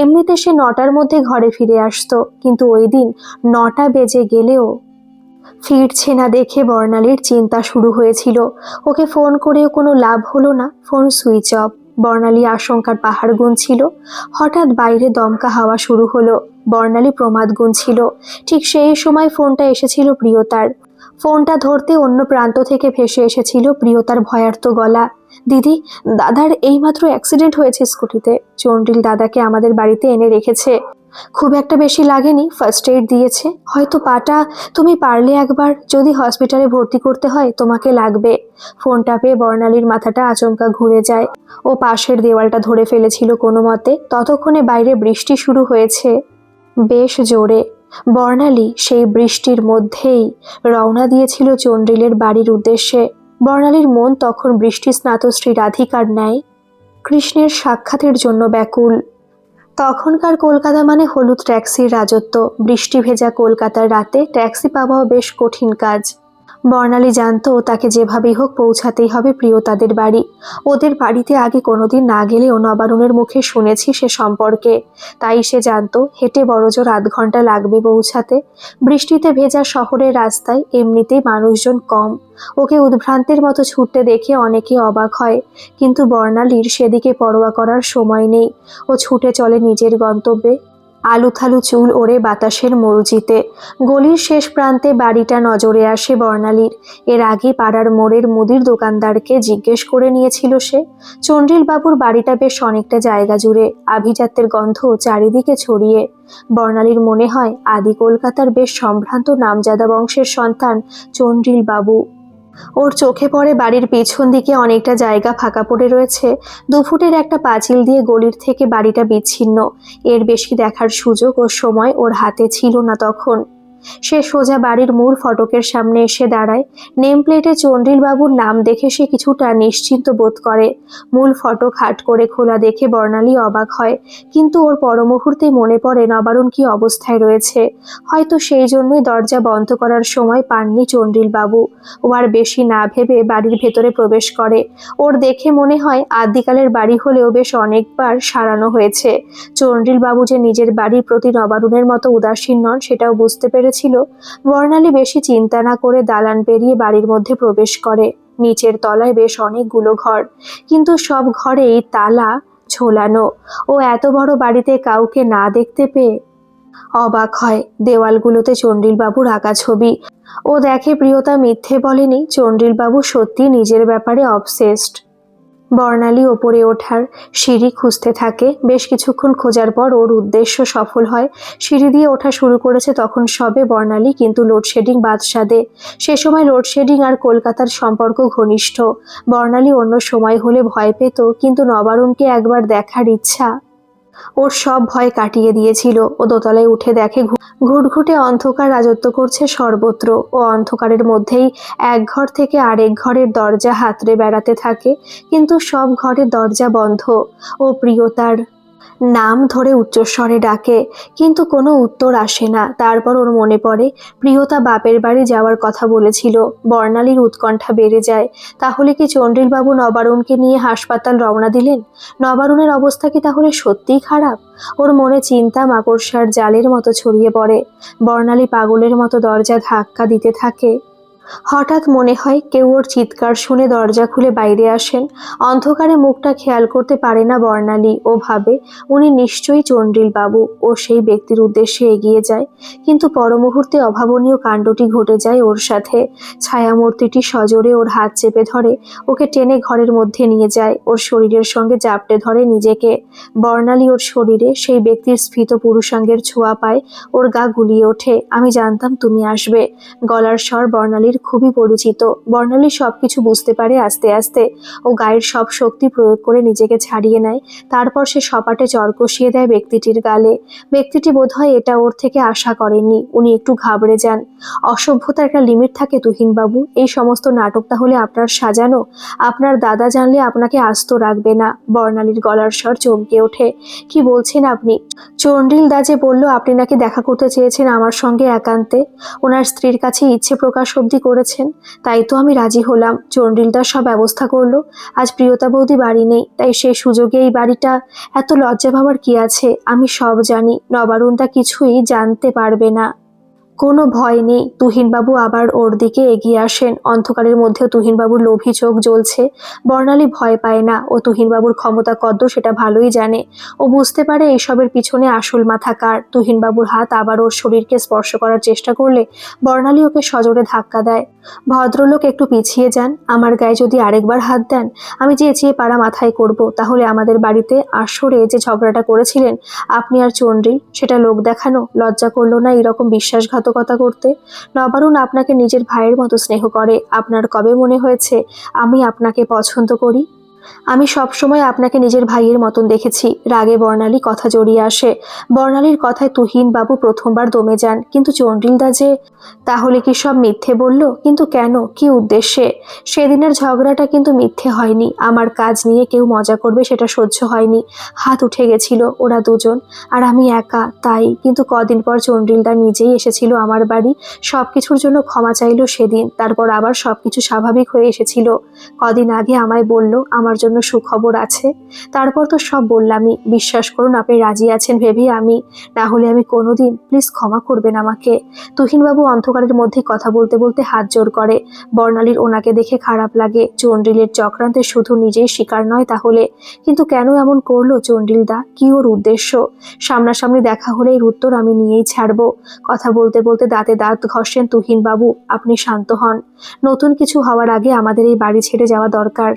Speaker 1: এমনিতে সে 9টার মধ্যে ঘরে ফিরে আসতো, কিন্তু ওই দিন 9টা বেজে গেলেও ফিরছে না দেখে বর্ণালীর চিন্তা শুরু হয়েছিল। ওকে ফোন করেও কোনো লাভ হলো না, ফোন সুইচ অফ। বর্ণালী আশঙ্কার পাহাড় গুনছিল। হঠাৎ বাইরে দমকা হাওয়া শুরু হলো। বর্ণালী প্রমাদ গুনছিল। ঠিক সেই সময় ফোনটা এসেছিল প্রিয়তার। ফোনটা ধরতে অন্য প্রান্ত থেকে ভেসে এসেছিল প্রিয়তার ভয়ার্ত গলা। দিদি, দাদার এইমাত্র অ্যাক্সিডেন্ট হয়েছে স্কুটিতে। চন্দ্রিল দাদাকে আমাদের বাড়িতে এনে রেখেছে। খুব একটা বেশি লাগেনি, ফার্স্ট এইড দিয়েছে, হয়তো পাটা। তুমি পারলে একবার, যদি হসপিটালে ভর্তি করতে হয় তোমাকে লাগবে। ফোনটা পেয়ে বর্ণালীর মাথাটা আচমকা ঘুরে যায়। ও পাশের দেওয়ালটা ধরে ফেলেছিল কোনো মতে। ততক্ষণে বাইরে বৃষ্টি শুরু হয়েছে বেশ জোরে। বর্ণালী সেই বৃষ্টির মধ্যেই রওনা দিয়েছিল চন্দ্রিলের বাড়ির উদ্দেশ্যে। বর্ণালীর মন তখন বৃষ্টি স্নাত শ্রী রাধিকার ন্যায় কৃষ্ণের সাক্ষাতের জন্য ব্যাকুল। তখনকার কলকাতা মানে হলুদ ট্যাক্সির রাজত্ব। বৃষ্টি ভেজা কলকাতার রাতে ট্যাক্সি পাওয়াও বেশ কঠিন কাজ। বর্ণালী জানতো তাকে যেভাবেই হোক পৌঁছাতেই হবে প্রিয়তাদের বাড়ি। ওদের বাড়িতে আগে কোনোদিন না গেলেও নবারুণের মুখে শুনেছি সে সম্পর্কে, তাই সে জানতো হেঁটে বড়জোর 8 ঘন্টা লাগবে পৌঁছাতে। বৃষ্টিতে ভেজা শহরের রাস্তায় এমনিতেই মানুষজন কম। ওকে উদ্ভ্রান্তের মতো ছুটতে দেখে অনেকে অবাক হয়, কিন্তু বর্ণালীর সেদিকে পরোয়া করার সময় নেই। ও ছুটে চলে নিজের গন্তব্যে। আলুথালু চুল ওড়ে বাতাসের মরজিতে গলির শেষ প্রান্তে বাড়িটা নজরে আসে বর্ণালীর। এর আগে পাড়ার মোড়ের মুদির দোকানদারকে জিজ্ঞেস করে নিয়েছিল সে। চন্দ্রিল বাবুর বাড়িটা বেশ অনেকটা জায়গা জুড়ে, আভিজাত্যের গন্ধ চারিদিকে ছড়িয়ে। বর্ণালীর মনে হয় আদি কলকাতার বেশ সম্ভ্রান্ত নামজাদা বংশের সন্তান চন্দ্রিল বাবু। ওর চোখে পড়ে বাড়ির পেছন দিকে অনেকটা জায়গা ফাঁকা পড়ে রয়েছে। 2 ফুটের একটা পাঁচিল দিয়ে গলির থেকে বাড়িটা বিচ্ছিন্ন। এর বেশি দেখার সুযোগ ও সময় ওর হাতে ছিল না তখন। সে সোজা বাড়ির মূল ফটকের সামনে এসে দাঁড়ায়। নেম প্লেটে চন্দ্রিল বাবুর নাম দেখে সে কিছুটা নিশ্চিন্ত বোধ করে। মূল ফটক হাট করে খোলা দেখে বর্ণালী অবাক হয়, কিন্তু ওর পরমুহূর্তে মনে পড়ে নবারুণ কি অবস্থায় রয়েছে। হয়তো সেই জন্যই দরজা বন্ধ করার সময় পাননি চন্দ্রিল বাবু। ও আর বেশি না ভেবে বাড়ির ভেতরে প্রবেশ করে। ওর দেখে মনে হয় আদিকালের বাড়ি হলেও বেশ অনেকবার সারানো হয়েছে। চন্দ্রিল বাবু যে নিজের বাড়ির প্রতি নবারুণের মতো উদাসীন নন সেটাও বুঝতে পেরেছিল। বর্ণালী বেশি চিন্তা না করে দালান পেরিয়ে বাড়ির মধ্যে প্রবেশ করে। নিচের তলায় বেশ অনেকগুলো ঘর, কিন্তু সব ঘরেই তালা ঝোলানো। ও এত বড় বাড়িতে কাউকে না দেখতে পেয়ে অবাক হয়। দেওয়ালগুলোতে চন্ডিলবাবুর আঁকা ছবি। ও দেখে প্রিয়তা মিথ্যে বলেনি, চন্ডিলবাবু সত্যি নিজের ব্যাপারে অবসেসড। বর্ণালী ওপরে ওঠার সিঁড়ি খুঁজতে থাকে। বেশ কিছুক্ষণ খোঁজার পর ওর উদ্দেশ্য সফল হয়। সিঁড়ি দিয়ে ওঠা শুরু করেছে তখন সবে বর্ণালী, কিন্তু লোডশেডিং বাদশাদে। সে সময় লোডশেডিং আর কলকাতার সম্পর্ক ঘনিষ্ঠ। বর্ণালী অন্য সময় হলে ভয় পেত, কিন্তু নবারুণকে একবার দেখার ইচ্ছা ওর সব ভয় কাটিয়ে দিয়েছিল। ও দোতলায় উঠে দেখে ঘুটঘুটে অন্ধকার রাজত্ব করছে সর্বত্র। ও অন্ধকারের মধ্যেই এক ঘর থেকে আরেক ঘরের দরজা হাতড়ে বেড়াতে থাকে, কিন্তু সব ঘরের দরজা বন্ধ। ও প্রিয়তার নাম ধরে উচ্চস্বরে ডাকে, কিন্তু কোনো উত্তর আসে না। তারপর ওর মনে পড়ে প্রিয়তা বাপের বাড়ি যাওয়ার কথা বলেছিল। বর্ণালীর উৎকণ্ঠা বেড়ে যায়। তাহলে কি চন্ডিলবাবু নবারুণকে নিয়ে হাসপাতাল রওনা দিলেন? নবারুণের অবস্থা কি তাহলে সত্যিই খারাপ? ওর মনে চিন্তা মাকড়সার জালের মতো ছড়িয়ে পড়ে। বর্ণালী পাগলের মতো দরজা ধাক্কা দিতে থাকে। হঠাৎ মনে হয় কেউ ওর চিৎকার শুনে দরজা খুলে বাইরে আসেন। অন্ধকারে মুখটা খেয়াল করতে পারে না বর্ণালী। ও ভাবে উনি নিশ্চয়ই চন্ডিলবাবু। ও সেই ব্যক্তির উদ্দেশ্যে এগিয়ে যায়, কিন্তু পরমুহূর্তে অভাবনীয় কাণ্ডটি ঘটে যায় ওর সাথে। ছায়ামূর্তিটি সজোরে ওর হাত চেপে ধরে, ওকে টেনে ঘরের মধ্যে নিয়ে যায়। ওর শরীরের সঙ্গে জাপটে ধরে নিজেকে। বর্ণালী ওর শরীরে সেই ব্যক্তির স্ফীত পুরুষাঙ্গের ছোঁয়া পায়। ওর গা গুলিয়ে ওঠে। আমি জানতাম তুমি আসবে। গলার স্বর বর্ণালীর খুবই পরিচিত। বর্ণালী সবকিছু বুঝতে পারে আস্তে আস্তে। ও গায়ের সব শক্তি প্রয়োগ করে নিজেকে ছাড়িয়ে নেয়। তারপর সে সপাটে চর কষিয়ে দেয় ব্যক্তিটির গালে। ব্যক্তিটি বোধহয় এটা ওর থেকে আশা করেননি। উনি একটু ঘাবড়ে যান। অসভ্যতার একটা লিমিট থাকে তুহিনবাবু। এই সমস্ত নাটক তাহলে আপনার সাজানো? আপনার দাদা জানলে আপনাকে আস্ত রাখবে না। বর্ণালীর গলার স্বর চমকে ওঠে। কি বলছেন আপনি? চন্ডিল দা যে বলল আপনি নাকি দেখা করতে চেয়েছেন আমার সঙ্গে একান্তে, ওনার স্ত্রীর কাছে ইচ্ছে প্রকাশ অবধি করেছেন। তাই তো আমি রাজি হলাম। চন্ডিলদার সব ব্যবস্থা করলো। আজ প্রিয়তা বৌদি বাড়ি নেই, তাই সেই সুযোগে এই বাড়িটা। এত লজ্জা পাওয়ার কি আছে? আমি সব জানি। নবারুণদা কিছুই জানতে পারবে না। কোনো ভয় নেই। তুহিনবাবু আবার ওর দিকে এগিয়ে আসেন। অন্ধকারের মধ্যেও তুহিনবাবুর লোভী চোখ জ্বলছে। বর্ণালী ভয় পায় না। ও তুহিনবাবুর ক্ষমতা কদ্দূর সেটা ভালোই জানে। ও বুঝতে পারে এইসবের পিছনে আসল মাথা কার। তুহিনবাবুর হাত আবার ওর শরীরকে স্পর্শ করার চেষ্টা করলে বর্ণালী ওকে সজোরে ধাক্কা দেয়। ভদ্রলোক একটু পিছিয়ে যান। আমার গায়ে যদি আরেকবার হাত দেন আমি চেঁচিয়ে পাড়া মাথায় করব। তাহলে আমাদের বাড়িতে আসরে যে ঝগড়াটা করেছিলেন আপনি আর চন্ডিল, সেটা লোক দেখানো লজ্জা করলো না এরকম বিশ্বাসঘাতকতা করতে? নবারুণ আপনাকে নিজের ভাইয়ের মতো স্নেহ করে। আপনার কবে মনে হয়েছে আমি আপনাকে পছন্দ করি? আমি সবসময় আপনাকে নিজের ভাইয়ের মতন দেখেছি। রাগে বর্ণালী কথা জড়িয়ে আসে। বর্ণালীর কথায় তুহিনবাবু প্রথমবার দমে যান। কিন্তু চন্ডিলদা যে তাহলে কি সব মিথ্যে বলল? কিন্তু কেন, কি উদ্দেশ্যে? সেদিনের ঝগড়াটা কিন্তু মিথ্যে হয়নি। আমার কাজ নিয়ে কেউ মজা করবে সেটা সহ্য হয়নি। হাত উঠে গেছিল ওরা দুজন, আর আমি একা, তাই। কিন্তু কদিন পর চন্ডিলদা নিজেই এসেছিল আমার বাড়ি। সবকিছুর জন্য ক্ষমা চাইল সেদিন। তারপর আবার সবকিছু স্বাভাবিক হয়ে এসেছিল। কদিন আগে আমায় বলল আমার জন্য সুখবর আছে। তারপর তো সব বললামই। বিশ্বাস করুন আপনি রাজি আছেন ভেবেই আমি, না হলে আমি কোনোদিন। প্লিজ ক্ষমা করবেন আমাকে। তুহিনবাবু অন্ধকারের মধ্যে কথা বলতে বলতে হাত জোর করে। বর্ণালীর ওনাকে দেখে খারাপ লাগে। চন্ডিলের চক্রান্তে শুধু নিজেই শিকার নয় তাহলে। কিন্তু কেন এমন করলো চন্ডিলদা? কি ওর উদ্দেশ্য? সামনাসামনি দেখা হলে এর উত্তর আমি নিয়েই ছাড়বো। কথা বলতে বলতে দাঁতে দাঁত ঘষেন তুহিনবাবু। আপনি শান্ত হন। নতুন কিছু হওয়ার আগে আমাদের এই বাড়ি ছেড়ে যাওয়া দরকার।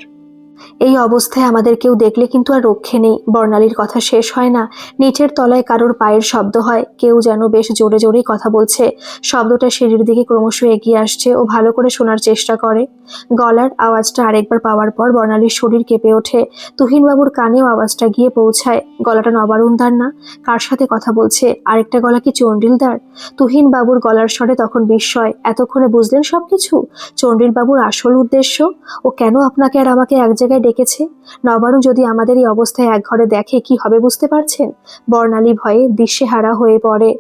Speaker 1: এই অবস্থায় আমাদের কেউ দেখলে কিন্তু আর রক্ষে নেই। বর্ণালীর কথা শেষ হয় না। নিচের তলায় কারোর পায়ের শব্দ হয়। কেউ যেন বেশ জোরে জোরেই কথা বলছে। শব্দটা সিঁড়ির দিকে ক্রমশ এগিয়ে আসছে। ও ভালো করে শোনার চেষ্টা করে। গলার আওয়াজটা আরেকবার পাওয়ার পর বর্ণালীর শরীর কেঁপে ওঠে। তুহিনবাবুর কানেও আওয়াজটা গিয়ে পৌঁছায়। গলাটা নবারুণদার না? কার সাথে কথা বলছে? আরেকটা গলা কি চন্ডিলদার? তুহিনবাবুর গলার স্বরে তখন বিস্ময়। এতক্ষণে বুঝলেন সবকিছু? চন্ডিলবাবুর আসল উদ্দেশ্য? ও কেন আপনাকে আর আমাকে এক জায়গায় ডেকেছে? নবারুণ যদি আমাদের এই অবস্থায় এক ঘরে দেখে কি হবে বুঝতে পারছেন? বর্ণালী ভয়ে দিশেহারা হয়ে পড়ে।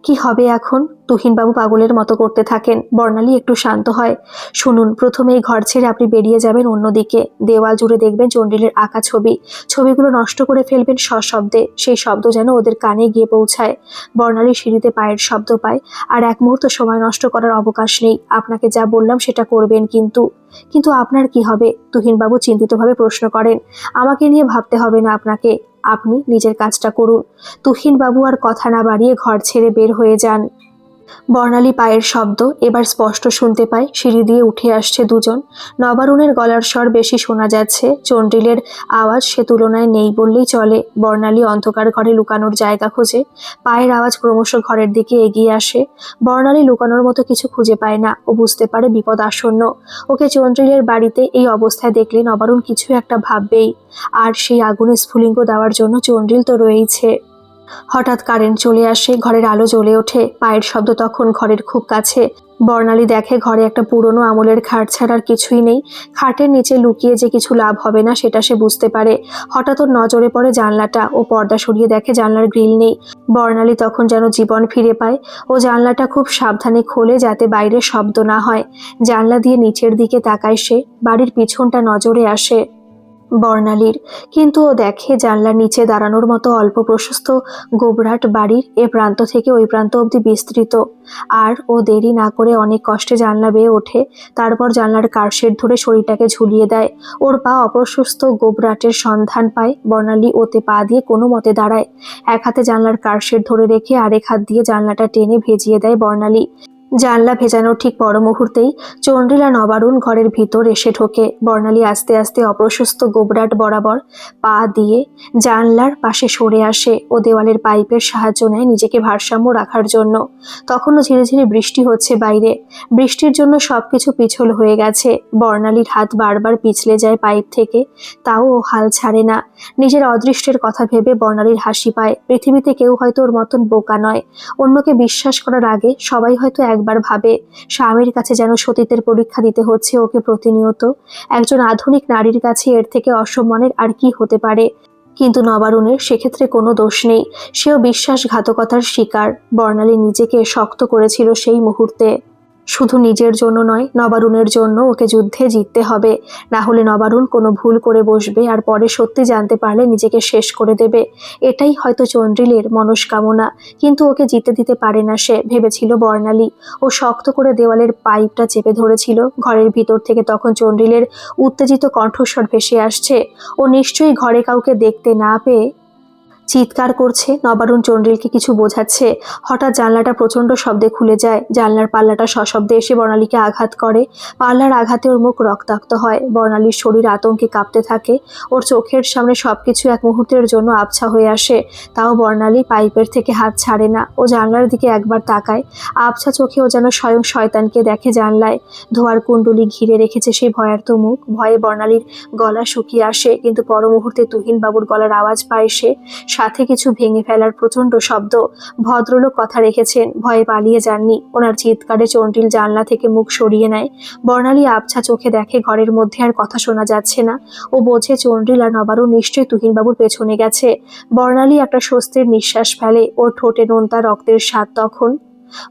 Speaker 1: কি হবে এখন? তুহিনবাবু পাগলের মতো করতে থাকেন। বর্ণালী একটু শান্ত হয়। শুনুন, প্রথমে এই ঘর ছেড়ে আপনি বেরিয়ে যাবেন অন্যদিকে। দেওয়াল জুড়ে দেখবেন চন্ডিলের আঁকা ছবি। ছবিগুলো নষ্ট করে ফেলবেন সশব্দে। সেই শব্দ যেন ওদের কানে গিয়ে পৌঁছায়। বর্ণালী সিঁড়িতে পায়ের শব্দ পায়। আর এক মুহূর্ত সময় নষ্ট করার অবকাশ নেই। আপনাকে যা বললাম সেটা করবেন। কিন্তু কিন্তু আপনার কি হবে? তুহিনবাবু চিন্তিতভাবে প্রশ্ন করেন। আমাকে নিয়ে ভাবতে হবে না আপনাকে। আপনি নিজের কাজটা করুন। তুহিনবাবু আর কথা না বাড়িয়ে ঘর ছেড়ে বের হয়ে যান। বর্ণালী পায়ের শব্দ এবার স্পষ্ট শুনতে পায়। সিঁড়ি দিয়ে উঠে আসছে দুজন। নবারুণের গলার স্বর বেশি শোনা যাচ্ছে। চন্ডিলের আওয়াজ সে তুলনায় নেই বললেই চলে। বর্ণালী অন্ধকার ঘরে লুকানোর জায়গা খোঁজে। পায়ের আওয়াজ ক্রমশ ঘরের দিকে এগিয়ে আসে। বর্ণালী লুকানোর মতো কিছু খুঁজে পায় না। ও বুঝতে পারে বিপদ আসন্ন। ওকে চন্দ্রিলের বাড়িতে এই অবস্থায় দেখলে নবারুণ কিছু একটা ভাববেই। আর সেই আগুনে স্ফুলিঙ্গ দেওয়ার জন্য চন্দ্রিল তো রয়েইছে। হঠাৎ কারেন্ট চলে আসে। ঘরের আলো জ্বলে ওঠে। পায়ের শব্দ তখন ঘরের খুব কাছে। বর্ণালী দেখে ঘরে একটা পুরনো আমলের খাট ছাড়ার কিছুই নেই। খাটের নিচে লুকিয়ে যে কিছু লাভ হবে না সেটা সে বুঝতে পারে। হঠাৎ ওর নজরে পড়ে জানলাটা। ও পর্দা সরিয়ে দেখে জানলার গ্রিল নেই। বর্ণালী তখন যেন জীবন ফিরে পায়। ও জানলাটা খুব সাবধানে খোলে যাতে বাইরে শব্দ না হয়। জানলা দিয়ে নিচের দিকে তাকায় সে। বাড়ির পিছনটা নজরে আসে বর্ণালীর। কিন্তু ও দেখে জানলার নিচে দাঁড়ানোর মতো অল্প প্রশস্ত গোবরাট বাড়ির এ প্রান্ত থেকে ওই প্রান্ত অবধি বিস্তৃত। আর ও দেরি না করে অনেক কষ্টে জানলা বেয়ে ওঠে। তারপর জানলার কার্শেড ধরে শরীরটাকে ঝুলিয়ে দেয়। ওর পা অপ্রশস্ত গোবরাটের সন্ধান পায়। বর্ণালী ওতে পা দিয়ে কোনো মতে দাঁড়ায়। এক হাতে জানলার কার্শেড ধরে রেখে আরেক হাত দিয়ে জানলাটা টেনে ভেজিয়ে দেয় বর্ণালী। জানলা ভেজানোর ঠিক পর মুহূর্তেই চন্দ্রিল আর নবারুণ ঘরের ভিতর এসে ঢোকে। বর্ণালী আস্তে আস্তে অপ্রশস্ত গোবরাট বরাবর পা দিয়ে জানলার পাশে সরে আসে। ও দেওয়ালের পাইপের সাহায্য নেয় নিজেকে ভারসাম্য রাখার জন্য। তখনও ঝিরে ঝিরে বৃষ্টি হচ্ছে বাইরে। বৃষ্টির জন্য সবকিছু পিছল হয়ে গেছে। বর্ণালীর হাত বারবার পিছলে যায় পাইপ থেকে। তাও ও হাল ছাড়ে না। নিজের অদৃষ্টের কথা ভেবে বর্ণালীর হাসি পায়। পৃথিবীতে কেউ হয়তো ওর মতন বোকা নয়। অন্যকে বিশ্বাস করার আগে সবাই হয়তো একবার ভাবে। স্বামীর কাছে যেন সতীত্বের পরীক্ষা দিতে হচ্ছে ওকে প্রতিনিয়ত। একজন আধুনিক নারীর কাছে এর থেকে অসম্মানের আর কি হতে পারে? কিন্তু নবারুণের সেক্ষেত্রে কোনো দোষ নেই। সেও বিশ্বাসঘাতকতার শিকার। বর্ণালী নিজেকে শক্ত করেছিল সেই মুহূর্তে। শুধু নিজের জন্য নয়, নবারুণের জন্য ওকে যুদ্ধে জিততে হবে। না হলে নবারুণ কোনো ভুল করে বসবে আর পরে সত্যি জানতে পারলে নিজেকে শেষ করে দেবে। এটাই হয়তো চন্দ্রিলের মনস্কামনা। কিন্তু ওকে জিতে দিতে পারে না সে। ভেবেছিল বর্ণালী। ও শক্ত করে দেওয়ালের পাইপটা চেপে ধরেছিল। ঘরের ভিতর থেকে তখন চন্দ্রিলের উত্তেজিত কণ্ঠস্বর ভেসে আসছে। ও নিশ্চয়ই ঘরে কাউকে দেখতে না পেয়ে চিৎকার করছে। নবারুণ চন্দ্রিলকে কিছু বোঝাচ্ছে। হঠাৎ জানলাটা প্রচণ্ড শব্দে খুলে যায়। জানলার পাল্লাটা সশব্দে এসে বর্ণালীকে আঘাত করে। পাল্লার আঘাতে ওর মুখ রক্তাক্ত হয়। বর্ণালীর শরীর আতঙ্কে কাঁপতে থাকে। ওর চোখের সামনে সবকিছু এক মুহূর্তের জন্য আবছা হয়ে আসে। তাও বর্ণালী পাইপের থেকে হাত ছাড়ে না। ও জানলার দিকে একবার তাকায়। আবছা চোখে ও যেন স্বয়ং শয়তানকে দেখে জানলায়। ধোয়ার কুণ্ডলি ঘিরে রেখেছে সেই ভয়ার্ত মুখ। ভয়ে বর্ণালীর গলা শুকিয়ে আসে। কিন্তু পর মুহূর্তে তুহিনবাবুর গলার আওয়াজ পায় সে। সাথে কিছু ভেঙে ফেলার প্রচণ্ড শব্দ। ভদ্রলোক কথা রেখেছেন, ভয়ে পালিয়ে যাননি। ওনার চিৎকারে চন্দ্রিল জানলা থেকে মুখ সরিয়ে নেয়। বর্ণালী আবছা চোখে দেখে ঘরের মধ্যে আর কথা শোনা যাচ্ছে না। ও বোঝে চন্দ্রিল আর নবারুণ নিশ্চয়ই তুহিনবাবুর পেছনে গেছে। বর্ণালী একটা স্বস্তির নিঃশ্বাস ফেলে। ওর ঠোঁটে নোনতা রক্তের স্বাদ তখন।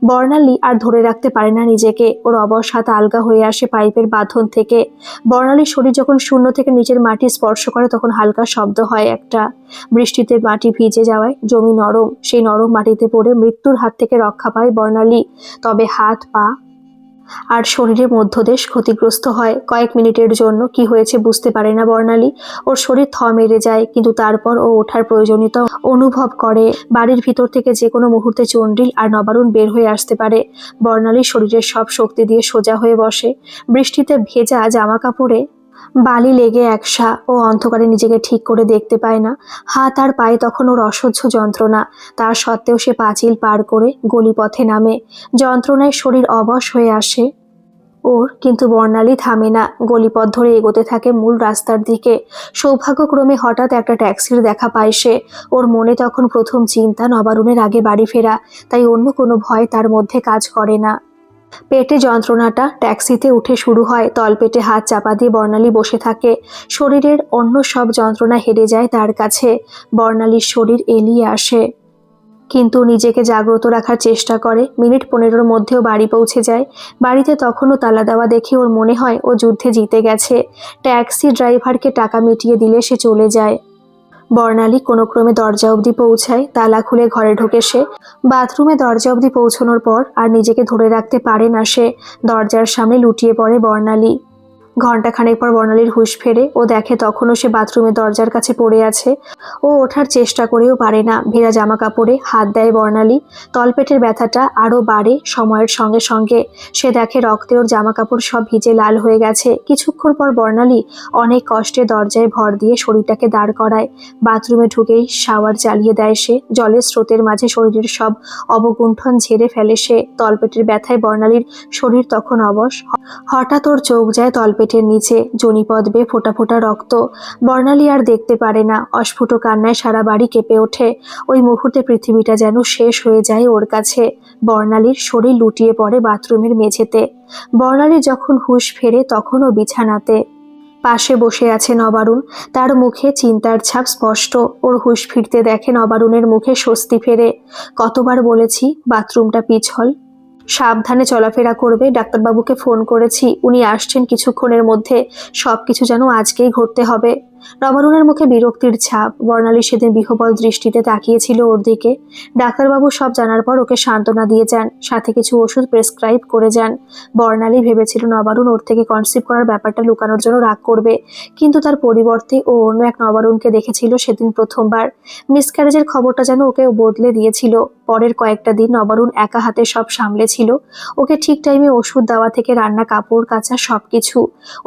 Speaker 1: বর্ণালী আর ধরে রাখতে পারে না নিজেকে। ওর অবশ হাত আলগা হয়ে আসে পাইপের বাঁধন থেকে। বর্ণালীর শরীর যখন শূন্য থেকে নিচের মাটি স্পর্শ করে তখন হালকা শব্দ হয় একটা। বৃষ্টিতে মাটি ভিজে যাওয়ায় জমি নরম। সেই নরম মাটিতে পড়ে মৃত্যুর হাত থেকে রক্ষা পায় বর্ণালী। তবে হাত, পা আর শরীরের মধ্যদেশ ক্ষতিগ্রস্ত হয়। কয়েক মিনিটের জন্য কি হয়েছে বুঝতে পারে না বর্ণালী। ওর শরীর থ মেরে যায়। কিন্তু তারপর ও ওঠার প্রয়োজনীয়তা অনুভব করে। বাড়ির ভিতর থেকে যে কোনো মুহূর্তে চন্দ্রিল আর নবারুণ বের হয়ে আসতে পারে। বর্ণালী শরীরের সব শক্তি দিয়ে সোজা হয়ে বসে। বৃষ্টিতে ভেজা জামা কাপড়ে বালি লেগে একসা। ও অন্ধকারে নিজেকে ঠিক করে দেখতে পায় না। হাত আর পায়ে তখন ওর অসহ্য যন্ত্রণা। তা সত্ত্বেও সে পাঁচিল পার করে গলিপথে নামে। যন্ত্রণায় শরীর অবশ হয়ে আসে ওর। কিন্তু বর্ণালী থামে না। গলিপথ ধরে এগোতে থাকে মূল রাস্তার দিকে। সৌভাগ্যক্রমে হঠাৎ একটা ট্যাক্সির দেখা পায় সে। ওর মনে তখন প্রথম চিন্তা নবারুণের আগে বাড়ি ফেরা। তাই অন্য কোনো ভয় তার মধ্যে কাজ করে না। পেটে যন্ত্রণাটা ট্যাক্সিতে উঠে শুরু হয়। তলপেটে হাত চাপা দিয়ে বর্ণালী বসে থাকে। শরীরের অন্য সব যন্ত্রণা হেরে যায় তার কাছে। বর্ণালীর শরীর এলিয়ে আসে। কিন্তু নিজেকে জাগ্রত রাখার চেষ্টা করে। মিনিট 15-র মধ্যেও বাড়ি পৌঁছে যায়। বাড়িতে তখনও তালা দেওয়া দেখে ওর মনে হয় ও যুদ্ধে জিতে গেছে। ট্যাক্সি ড্রাইভারকে টাকা মিটিয়ে দিলে সে চলে যায়। বর্ণালী কোনো ক্রমে দরজা অবধি পৌঁছায়। তালা খুলে ঘরে ঢোকে সে। বাথরুমে দরজা অবধি পৌঁছানোর পর আর নিজেকে ধরে রাখতে পারে না সে। দরজার সামনে লুটিয়ে পড়ে বর্ণালী। ঘণ্টাখানেক পর বর্ণালীর হুঁশ ফেরে। ও দেখে তখনও সে বাথরুমের দরজার কাছে পড়ে আছে। ও ওঠার চেষ্টা করেও পারে না। ভেজা জামা কাপড়ে হাত দেয় বর্ণালী। তলপেটের ব্যথাটা আরও বাড়ে সময়ের সঙ্গে সঙ্গে। সে দেখে রক্তে ওর জামা কাপড় সব ভিজে লাল হয়ে গেছে। কিছুক্ষণ পর বর্ণালী অনেক কষ্টে দরজায় ভর দিয়ে শরীরটাকে দাঁড় করায়। বাথরুমে ঢুকেই শাওয়ার চালিয়ে দেয় সে। জলের স্রোতের মাঝে শরীরের সব অবগুণ্ঠন ঝেড়ে ফেলে সে। তলপেটের ব্যথায় বর্ণালীর শরীর তখন অবশ। হঠাৎ ওর চোখ যায় তলপেটের নিচে। জনিপদ বেয়ে ফোঁটা ফোঁটা রক্ত। বর্ণালী আর দেখতে পারে না। অস্ফুট কান্নায় সারা বাড়ি কেঁপে ওঠে। ওই মুহূর্তে পৃথিবীটা যেন শেষ হয়ে যায় ওর কাছে। বর্ণালীর শরীর লুটিয়ে পড়ে বাথরুমের মেঝেতে। বর্ণালী যখন হুঁশ ফেরে তখনও বিছানাতে। পাশে বসে আছে নবারুণ। তার মুখে চিন্তার ছাপ স্পষ্ট। ওর হুঁশ ফিরতে দেখে নবারুণের মুখে স্বস্তি ফেরে। কতবার বলেছি বাথরুমটা পিছল, সাবধানে চলাফেরা করবে। ডাক্তারবাবুকে ফোন করেছি, উনি আসছেন কিছুক্ষণের মধ্যে। সবকিছু যেন আজকেই ঘটতে হবে। নবারুণের মুখে বিরক্তির ছাপ। বর্ণালী সেদিন বিহ্বল দৃষ্টিতে তাকিয়েছিল ওর দিকে। ডাক্তারবাবু সব জানার পর ওকে সান্ত্বনা দিয়ে যান, সাথে কিছু ওষুধ প্রেসক্রাইব করে যান। বর্ণালী ভেবেছিল নবারুণ ওর থেকে কনসিভ করার ব্যাপারটা লুকানোর জন্য রাগ করবে, কিন্তু তার পরিবর্তে ও অন্য এক নবারুণকে দেখেছিল সেদিন প্রথমবার। মিসক্যারেজের খবরটা যেন ওকে বদলে দিয়েছিল। পরের কয়েকটা দিন নবারুণ একা হাতে সব সামলেছিল। ওকে ঠিক টাইমে ওষুধ দেওয়া থেকে রান্না, কাপড় কাচা সবকিছু।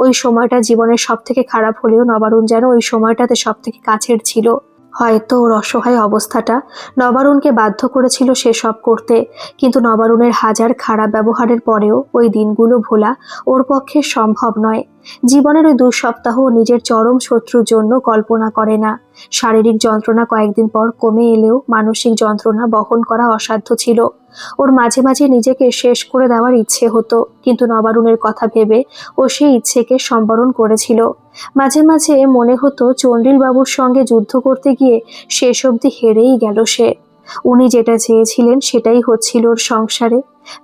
Speaker 1: ওই সময়টা জীবনের সব থেকে খারাপ হলেও নবারুণ যেন ওই সময়টাতে সব থেকে কাছের ছিল। হয়তো ওর অসহায় অবস্থাটা নবারুণকে বাধ্য করেছিল সে সব করতে, কিন্তু নবারুণের হাজার খারাপ ব্যবহারের পরেও ওই দিনগুলো ভোলা ওর পক্ষে সম্ভব নয়। জীবনের ওই 2 সপ্তাহ নিজের চরম শত্রুর জন্য কল্পনা করে না। শারীরিক যন্ত্রণা কয়েকদিন পর কমে এলেও মানসিক যন্ত্রণা বহন করা অসাধ্য ছিল। ওর মাঝে মাঝে নিজেকে শেষ করে দেওয়ার ইচ্ছে হতো, কিন্তু নবারুণের কথা ভেবে ও সেই ইচ্ছেকে সম্বরণ করেছিল। মাঝে মাঝে মনে হতো চন্ডিল বাবুর সঙ্গে যুদ্ধ করতে গিয়ে শেষ অবধি হেরেই গেল সে। উনি যেটা চেয়েছিলেন সেটাই হচ্ছিল ওর সংসারে।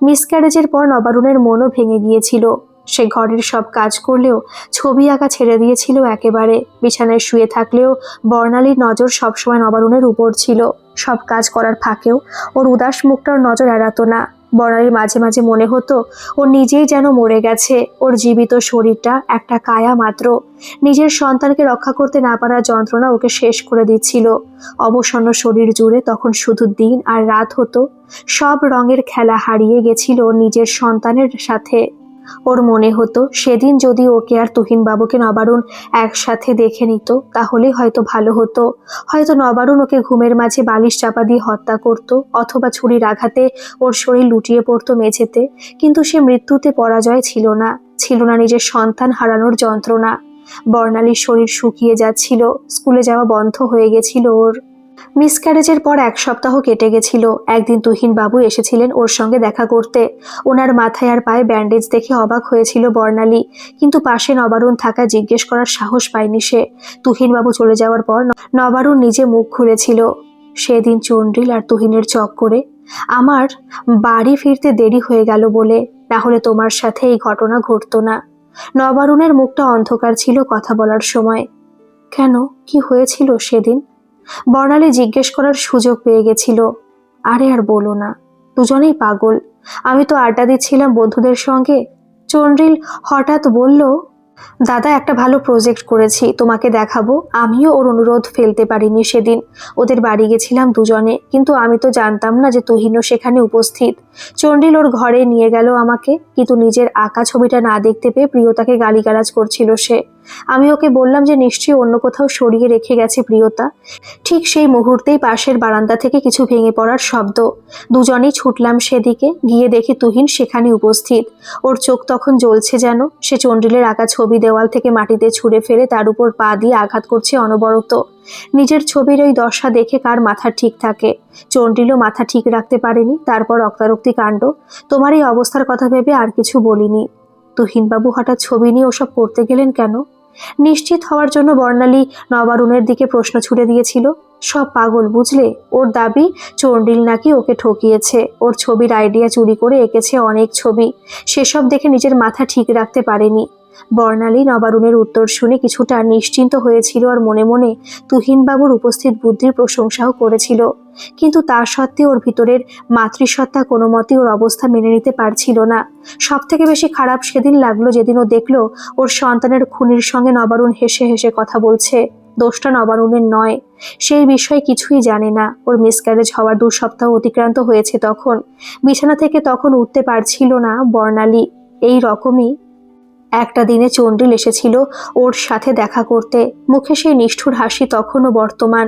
Speaker 1: মিসক্যারেজের পর নবারুণের মনও ভেঙে গিয়েছিল। সে ঘরের সব কাজ করলেও ছবি আঁকা ছেড়ে দিয়েছিল একেবারে। বিছানায় শুয়ে থাকলেও বর্ণালীর নজর সবসময় নবারুণের উপর ছিল। সব কাজ করার ফাঁকেও ওর উদাস মুখটার নজর এড়াতো না। বর্ণালীর মাঝে মাঝে মনে হতো ও নিজেই যেন মরে গেছে। ওর জীবিত শরীরটা একটা কায়া মাত্র। নিজের সন্তানকে রক্ষা করতে না পারার যন্ত্রণা ওকে শেষ করে দিচ্ছিল। অবসন্ন শরীর জুড়ে তখন শুধু দিন আর রাত হতো। সব রঙের খেলা হারিয়ে গেছিল নিজের সন্তানের সাথে। ওর মনে হতো সেদিন যদি ওকে আর তুহিনবাবুকে নবারুণ একসাথে দেখে নিত তাহলে হয়তো ভালো হতো। হয়তো নবারুণ ওকে ঘুমের মাঝে বালিশ চাপা দিয়ে হত্যা করত, অথবা ছুরির আঘাতে ওর শরীর লুটিয়ে পড়তো মেঝেতে। কিন্তু সে মৃত্যুতে পরাজয় ছিল না, ছিল না নিজের সন্তান হারানোর যন্ত্রণা। বর্ণালীর শরীর শুকিয়ে যাচ্ছিল। স্কুলে যাওয়া বন্ধ হয়ে গেছিল ওর। মিসক্যারেজের পর 1 সপ্তাহ কেটে গেছিল। একদিন তুহিনবাবু এসেছিলেন ওর সঙ্গে দেখা করতে। ওনার মাথায় আর পায়ে ব্যান্ডেজ দেখে অবাক হয়েছিল বর্ণালী, কিন্তু পাশে নবারুণ থাকা জিজ্ঞেস করার সাহস পায়নি সে। তুহিনবাবু চলে যাওয়ার পর নবারুণ নিজে মুখ খুলেছিল। সেদিন চন্ডিল আর তুহিনের চক্করে আমার বাড়ি ফিরতে দেরি হয়ে গেল বলে, না হলে তোমার সাথে এই ঘটনা ঘটতো না। নবারুণের মুখটা অন্ধকার ছিল কথা বলার সময়। কেন, কি হয়েছিল সেদিন? বর্ণালী জিজ্ঞেস করার সুযোগ পেয়ে গেছিল। আরে আর বলো না, দুজনেই পাগল। আমি তো আড্ডা দিচ্ছিলাম বন্ধুদের সঙ্গে। চন্দ্রিল হঠাৎ বলল, দাদা একটা ভালো প্রজেক্ট করেছি, তোমাকে দেখাবো। আমিও ওর অনুরোধ ফেলতে পারিনি সেদিন। ওদের বাড়ি গেছিলাম দুজনে, কিন্তু আমি তো জানতাম না যে তুহিনও সেখানে উপস্থিত। চন্ডিল ওর ঘরে নিয়ে গেল আমাকে, কিন্তু নিজের আঁকা ছবিটা না দেখতে পেয়ে প্রিয়তাকে গালিগালাজ করছিল সে। আমি ওকে বললাম যে নিশ্চয়ই অন্য কোথাও সরিয়ে রেখে গেছে প্রিয়তা। ঠিক সেই মুহূর্তেই পাশের বারান্দা থেকে কিছু ভেঙে পড়ার শব্দ। দুজনেই ছুটলাম সেদিকে। গিয়ে দেখি তুহিন সেখানে উপস্থিত। ওর চোখ তখন জ্বলছে যেন। সে চন্ডিলের আঁকা ছবি দেওয়াল থেকে মাটিতে ছুঁড়ে ফেলে তার উপর পা দিয়ে আঘাত করছে অনবরত। নিজের ছবির ওই দশা দেখে কার মাথা ঠিক থাকে? চন্ডিলও মাথা ঠিক রাখতে পারেনি। তারপর রক্তারক্তি কাণ্ড। তোমার এই অবস্থার কথা ভেবে আর কিছু বলিনি। তুহিনবাবু হঠাৎ ছবি নিয়ে ওসব করতে গেলেন কেন? নিশ্চিত হওয়ার জন্য বর্ণালী নবারুণের দিকে প্রশ্ন ছুড়ে দিয়েছিল। সব পাগল বুঝলে, ওর দাবি চন্ডিল নাকি ওকে ঠকিয়েছে, ওর ছবির আইডিয়া চুরি করে এঁকেছে অনেক ছবি, সেসব দেখে নিজের মাথা ঠিক রাখতে পারেনি। বর্ণালী নবারুণের উত্তর শুনে কিছুটা নিশ্চিন্ত হয়েছিল আর মনে মনে তুহিনবাবুর উপস্থিত বুদ্ধির প্রশংসাও করেছিল, কিন্তু তা সত্ত্বেও ওর ভিতরের মাতৃসত্তা কোনো মতেই ওর অবস্থা মেনে নিতে পারছিল না। সব থেকে বেশি খারাপ সেদিন লাগলো যেদিন ও দেখলো ওর সন্তানের খুনির সঙ্গে নবারুণ হেসে হেসে কথা বলছে। দোষটা নবারুণের নয়, সেই বিষয়ে কিছুই জানে না। ওর মিসক্যারেজ হওয়ার 2 সপ্তাহ অতিক্রান্ত হয়েছে তখন। বিছানা থেকে তখন উঠতে পারছিল না বর্ণালী। এই রকমই একটা দিনে চন্ডিল এসেছিল ওর সাথে দেখা করতে। মুখে সেই নিষ্ঠুর হাসি তখনও বর্তমান।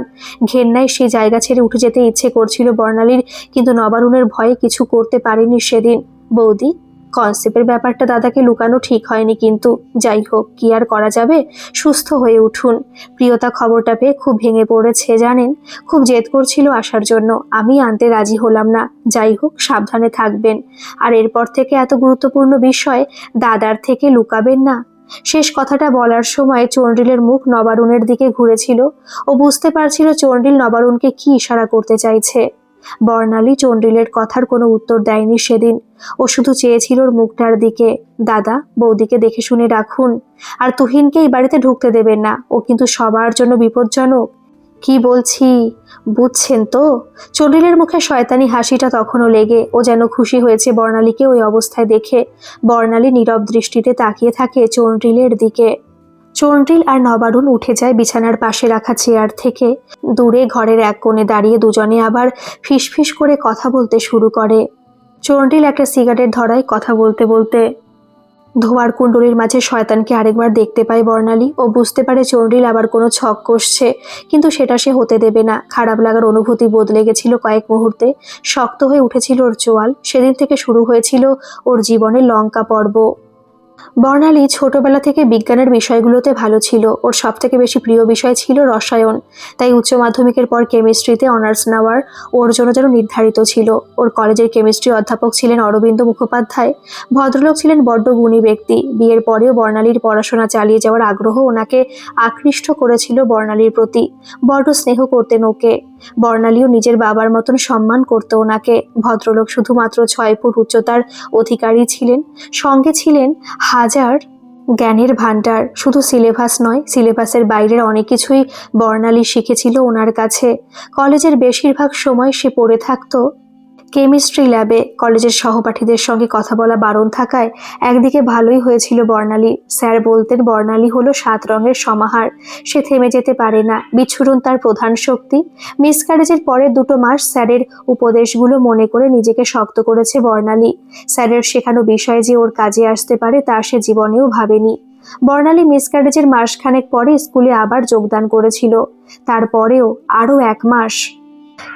Speaker 1: ঘেন্নায় সেই জায়গা ছেড়ে উঠে যেতে ইচ্ছে করছিল বর্ণালীর, কিন্তু নবারুণের ভয়ে কিছু করতে পারেনি সেদিন। বৌদি, কনসেপ্টের ব্যাপারটা দাদাকে লুকানো ঠিক হয়নি, কিন্তু যাই হোক, কি আর করা যাবে, সুস্থ হয়ে উঠুন। প্রিয়তা খবরটা পেয়ে খুব ভেঙে পড়েছে জানেন, খুব জেদ করছিল আসার জন্য, আমি আনতে রাজি হলাম না। যাই হোক, সাবধানে থাকবেন, আর এরপর থেকে এত গুরুত্বপূর্ণ বিষয় দাদার থেকে লুকাবেন না। শেষ কথাটা বলার সময় চন্ডিলের মুখ নবারুণের দিকে ঘুরেছিল। ও বুঝতে পারছিল চন্ডিল নবারুণকে কি ইশারা করতে চাইছে। বর্ণালী চন্ডিলের কথার কোনো উত্তর দেয়নি সেদিন। ও শুধু চেয়েছিল ওর মুখটার দিকে। দাদা, বৌদিকে দেখে শুনে রাখুন, আর তুহিনকে এই বাড়িতে ঢুকতে দেবেন না, ও কিন্তু সবার জন্য বিপজ্জনক। কি বলছি বুঝছেন তো? চন্ডিলের মুখে শয়তানি হাসিটা তখনও লেগে ও যেন খুশি হয়েছে বর্ণালীকে ওই অবস্থায় দেখে। বর্ণালী নীরব দৃষ্টিতে তাকিয়ে থাকে চন্ডিলের দিকে। চন্ডিল আর নবারুণ উঠে যায় বিছানার পাশে রাখা চেয়ার থেকে। দূরে ঘরের এক কোণে দাঁড়িয়ে দুজনে আবার ফিসফিস করে কথা বলতে শুরু করে। চন্ডিল একটা সিগারেট ধরায় কথা বলতে বলতে। ধোয়ার কুণ্ডলীর মাঝে শয়তানকে আরেকবার দেখতে পায় বর্ণালী। ও বুঝতে পারে চন্ডিল আবার কোনো ছক কষছে, কিন্তু সেটা সে হতে দেবে না। খারাপ লাগার অনুভূতি বদলে গেছিল কয়েক মুহূর্তে। শক্ত হয়ে উঠেছিল ওর চোয়াল। সেদিন থেকে শুরু হয়েছিল ওর জীবনের লঙ্কা পর্ব। বর্ণালী ছোটবেলা থেকে বিজ্ঞানের বিষয়গুলোতে ভালো ছিল। ওর সব থেকে বেশি প্রিয় বিষয় ছিল রসায়ন। তাই উচ্চ মাধ্যমিকের পর কেমিস্ট্রিতে অনার্স নেওয়ার ওর জন্য যেন নির্ধারিত ছিল। ওর কলেজের কেমিস্ট্রি অধ্যাপক ছিলেন অরবিন্দ মুখোপাধ্যায়। ভদ্রলোক ছিলেন বড্ড গুণী ব্যক্তি। বিয়ের পরেও বর্ণালীর পড়াশোনা চালিয়ে যাওয়ার আগ্রহ ওনাকে আকৃষ্ট করেছিল বর্ণালীর প্রতি। বড্ড স্নেহ করতেন ওকে। বর্ণালীও নিজের বাবার মতন সম্মান করত ওনাকে। ভদ্রলোক শুধুমাত্র 6 ফুট উচ্চতার অধিকারী ছিলেন, সঙ্গে ছিলেন হাজার জ্ঞানের ভান্ডার। শুধু সিলেবাস নয়, সিলেবাসের বাইরের অনেক কিছুই বর্ণালী শিখেছিল ওনার কাছে। কলেজের বেশিরভাগ সময় সে পড়ে থাকতো কেমিস্ট্রি ল্যাবে। কলেজের সহপাঠীদের সঙ্গে কথা বলা বারণ থাকায় একদিকে ভালোই হয়েছিল বর্ণালী। স্যার বলতেন বর্ণালী হলো 7 রঙের সমাহার। সে থেমে যেতে পারে না, বিচ্ছুরণ তার প্রধান শক্তি। মিসক্যারেজের পরে 2 মাস স্যারের উপদেশগুলো মনে করে নিজেকে শক্ত করেছে বর্ণালী। স্যারের শেখানো বিষয় যে ওর কাজে আসতে পারে তা সে জীবনেও ভাবেনি। বর্ণালী মিসক্যারেজের মাসখানেক পরে স্কুলে আবার যোগদান করেছিল। তারপরেও আরও 1 মাস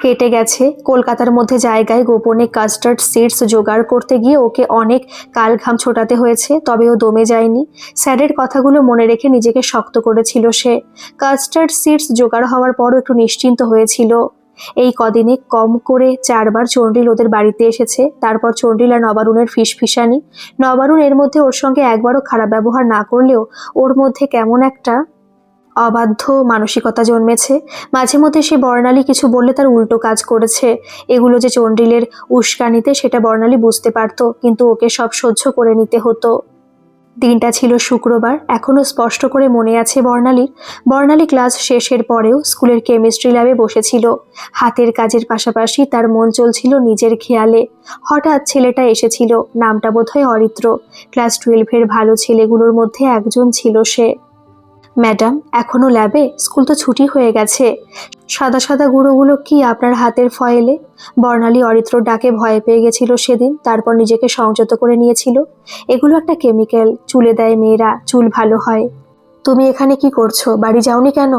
Speaker 1: কেটে গেছে। কলকাতার মধ্যে জায়গায় গোপনে কাস্টার্ড সিডস জোগাড় করতে গিয়ে ওকে অনেক কালঘাম ছোটাতে হয়েছে, তবে ও দমে যায়নি। স্যারের কথাগুলো মনে রেখে নিজেকে শক্ত করেছিল সে। কাস্টার্ড সিডস জোগাড় হওয়ার পরও একটু নিশ্চিন্ত হয়েছিল। এই কদিনে কম করে 4 বার চন্ডিল ওদের বাড়িতে এসেছে। তারপর চন্ডিল আর নবারুণের ফিসফিসানি। নবারুণ এর মধ্যে ওর সঙ্গে একবারও খারাপ ব্যবহার না করলেও ওর মধ্যে কেমন একটা অবাধ্য মানসিকতা জন্মেছে। মাঝে মধ্যে সে বর্ণালী কিছু বললে তার উল্টো কাজ করেছে। এগুলো যে চন্ডিলের উস্কানিতে সেটা বর্ণালী বুঝতে পারত, কিন্তু ওকে সব সহ্য করে নিতে হতো। দিনটা ছিল শুক্রবার। এখনো স্পষ্ট করে মনে আছে বর্ণালী ক্লাস শেষের পরেও স্কুলের কেমিস্ট্রি ল্যাবে বসেছিল। হাতের কাজের পাশাপাশি তার মন চলছিল নিজের খেয়ালে। হঠাৎ ছেলেটা এসেছিল, নামটা বোধহয় অরিত্র। ক্লাস 12-এর ভালো ছেলেগুলোর মধ্যে একজন ছিল সে। ম্যাডাম, এখনো ল্যাবে? স্কুল তো ছুটি হয়ে গেছে। সাদা সাদা গুঁড়োগুলো কি আপনার হাতের ফয়েলে? বর্ণালী অরিত্রর ডাকে ভয় পেয়ে গেছিল সেদিন। তারপর নিজেকে সংযত করে নিয়েছিল। এগুলো একটা কেমিক্যাল, চুলে দেয় মেয়েরা, চুল ভালো হয়। তুমি এখানে কি করছো? বাড়ি যাওনি কেন?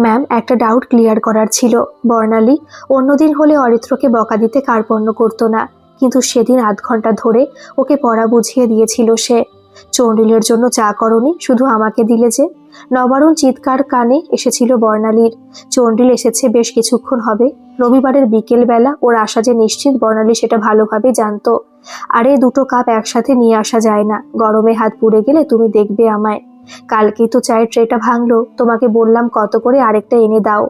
Speaker 1: ম্যাম, একটা ডাউট ক্লিয়ার করার ছিল। বর্ণালী অন্যদিন হলে অরিত্রকে বকা দিতে কার্পণ্য করতো না, কিন্তু সেদিন আধ ঘন্টা ধরে ওকে পড়া বুঝিয়ে দিয়েছিল সে। চন্ডিলের জন্য চা করনি, শুধু আমাকে দিলে যে? নবারুণ চিৎকার কানে এসেছিল বর্ণালীর। চন্ডিল এসেছে বেশ কিছুক্ষণ হবে। রবিবারের বিকেল বেলা ওর আসা যে নিশ্চিত বর্ণালী সেটা ভালোভাবে জানতো। আরে 2 কাপ একসাথে নিয়ে আসা যায় না, গরমে হাত পুড়ে গেলে তুমি দেখবে আমায়। কালকেই তো চায়ের ট্রেটা ভাঙলো, তোমাকে বললাম কত করে আরেকটা এনে দাও।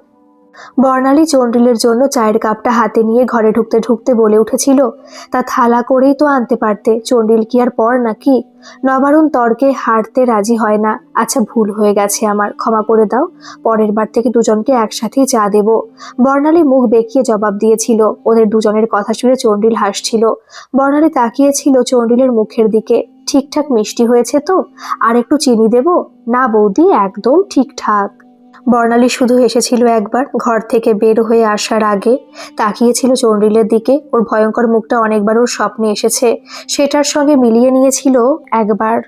Speaker 1: বর্ণালী চন্ডিলের জন্য চায়ের কাপটা হাতে নিয়ে ঘরে ঢুকতে ঢুকতে বলে উঠেছিল, তা থালা করেই তো আনতে পারতে, চন্ডিল কি আর পর নাকি? নবারুণ তর্কে হারতে রাজি হয় না। আচ্ছা, ভুল হয়ে গেছে আমার, ক্ষমা করে দাও, পরের বার থেকে দুজনকে একসাথেই চা দেব। বর্ণালী মুখ বেঁকিয়ে জবাব দিয়েছিল। ওদের দুজনের কথা শুনে চন্ডিল হাসছিল। বর্ণালী তাকিয়েছিল চন্ডিলের মুখের দিকে। ঠিকঠাক মিষ্টি হয়েছে তো? আর একটু চিনি দেব? না বৌদি, একদম ঠিকঠাক। বর্ণালী শুধু হেসেছিল একবার, ঘর থেকে বের হয়ে আসার আগে তাকিয়েছিল চন্ডিলের দিকে। ওর ভয়ঙ্কর মুখটা অনেকবার ওর স্বপ্নে এসেছে, সেটার সঙ্গে মিলিয়ে নিয়েছিল একবার।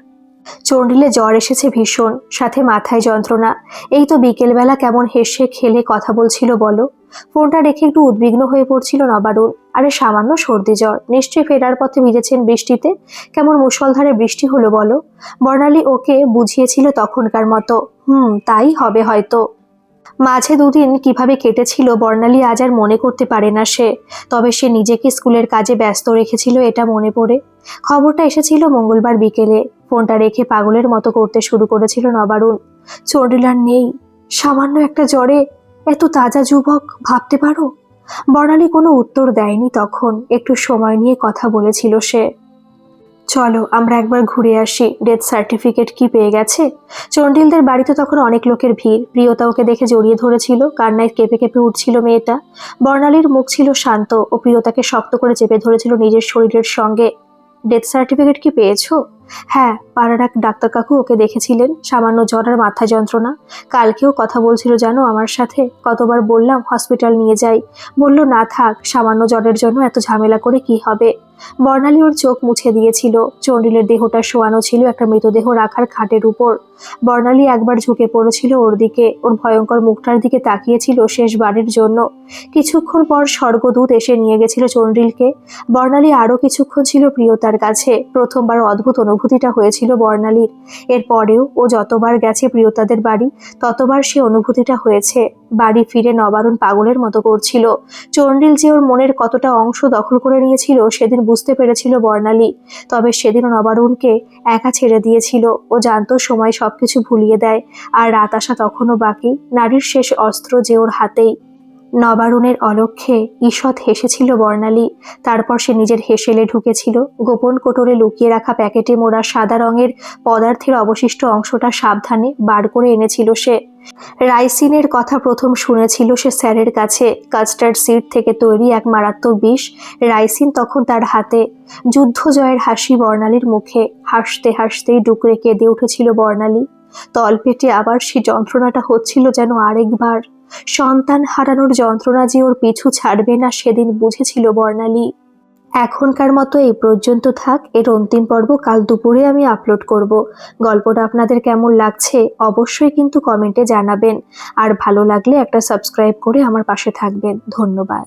Speaker 1: চন্ডিলে জ্বর এসেছে ভীষণ, সাথে মাথায় যন্ত্রণা। এই তো বিকেলবেলা কেমন হেসে খেলে কথা বলছিল বলো। ফোনটা রেখে একটু উদ্বিগ্ন হয়ে পড়ছিল নবারুণ। আরে সামান্য সর্দি জ্বর, নিশ্চয়ই ফেরার পথে ভিজেছেন বৃষ্টিতে। কেমন মুষলধারে বৃষ্টি হলো বলো। বর্ণালী ওকে বুঝিয়েছিল তখনকার মতো। তাই হবে হয়তো। মাঝে দুদিন কিভাবে কেটেছিল বর্ণালী আজ আর মনে করতে পারে না সে। তবে সে নিজেকে স্কুলের কাজে ব্যস্ত রেখেছিল, এটা মনে পড়ে। খবরটা এসেছিল মঙ্গলবার বিকেলে। ফোনটা রেখে পাগলের মতো করতে শুরু করেছিল নবারুণ। চন্ডিল আর নেই, সামান্য একটা জ্বরে এত তাজা যুবক, ভাবতে পারো? বর্ণালী কোনো উত্তর দেয়নি তখন। একটু সময় নিয়ে কথা বলেছিল সে। চলো আমরা একবার ঘুরে আসি, ডেথ সার্টিফিকেট কি পেয়ে গেছে? চন্ডিলদের বাড়িতে তখন অনেক লোকের ভিড়। প্রিয়তা ওকে দেখে জড়িয়ে ধরেছিল, কান্নায় কেঁপে কেঁপে উঠছিল মেয়েটা। বর্ণালীর মুখ ছিল শান্ত, ও প্রিয়তাকে শক্ত করে চেপে ধরেছিল নিজের শরীরের সঙ্গে। ডেথ সার্টিফিকেট কি পেয়েছো? হ্যাঁ, পাড়ার এক ডাক্তার কাকু ওকে দেখেছিলেন, সামান্য জ্বর আর মাথা যন্ত্রণা। কালকেও কথা বলছিল জানো আমার সাথে। কতবার বললাম হসপিটাল নিয়ে যাই, বলল না থাক, সামান্য জ্বরের জন্য এত ঝামেলা করে কি হবে। বর্ণালী ওর চোখ মুছে দিয়েছিল। চন্ডিলের দেহটা শোয়ানো ছিল একটা মৃতদেহ রাখার খাটের উপর। বর্ণালী একবার ঝুঁকে পড়েছিল ওর দিকে, ওর ভয়ঙ্কর মুখটার দিকে তাকিয়েছিল শেষবারের জন্য। কিছুক্ষণ পর স্বর্গদূত এসে নিয়ে গেছিল চন্ডিলকে। বর্ণালী আরো কিছুক্ষণ ছিল প্রিয়তার কাছে। প্রথমবার অদ্ভুত অনুভূতিটা হয়েছিল বর্ণালীর। এরপরেও ও যতবার গেছে প্রিয়তাদের বাড়ি, ততবার সে অনুভূতিটা হয়েছে। বাড়ি ফিরে নবারুণ পাগলের মতো করছিল। চন্ডিল যে ওর মনের কতটা অংশ দখল করে নিয়েছিল সেদিন বুঝতে পেরেছিল বর্ণালী। তবে সেদিনও নবারুণকে একা ছেড়ে দিয়েছিল। ও জানতো সময় সবকিছু ভুলিয়ে দেয়, আর রাত আসা তখনও বাকি। নারীর শেষ অস্ত্র যে ওর হাতেই। নবারুণের অলক্ষ্যে ঈষৎ হেসেছিল বর্ণালী। তারপর সে নিজের হেসেলে ঢুকেছিল। গোপন কোটরে লুকিয়ে রাখা প্যাকেটে মোড়া সাদা রঙের পদার্থের অবশিষ্ট অংশটা সাবধানে বার করে এনেছিল সে। রাইসিনের কথা প্রথম শুনেছিল সে স্যারের কাছে। কাস্টার্ড সিড থেকে তৈরি এক মারাত্মক বিষ। রাইসিন তখন তার হাতে। যুদ্ধ জয়ের হাসি বর্ণালীর মুখে। হাসতে হাসতেই ডুকরে কেঁদে উঠেছিল বর্ণালী। তলপেটে আবার সে যন্ত্রণাটা হচ্ছিল যেন আরেকবার। সন্তান হারানোর যন্ত্রণা যে ওর পিছু ছাড়বে না সেদিন বুঝেছিল বর্ণালী। এখনকার মতো এই পর্যন্ত থাক, এর অন্তিম পর্ব কাল দুপুরে আমি আপলোড করব। গল্পটা আপনাদের কেমন লাগছে অবশ্যই কিন্তু কমেন্টে জানাবেন। আর ভালো লাগলে একটা সাবস্ক্রাইব করে আমার পাশে থাকবেন। ধন্যবাদ।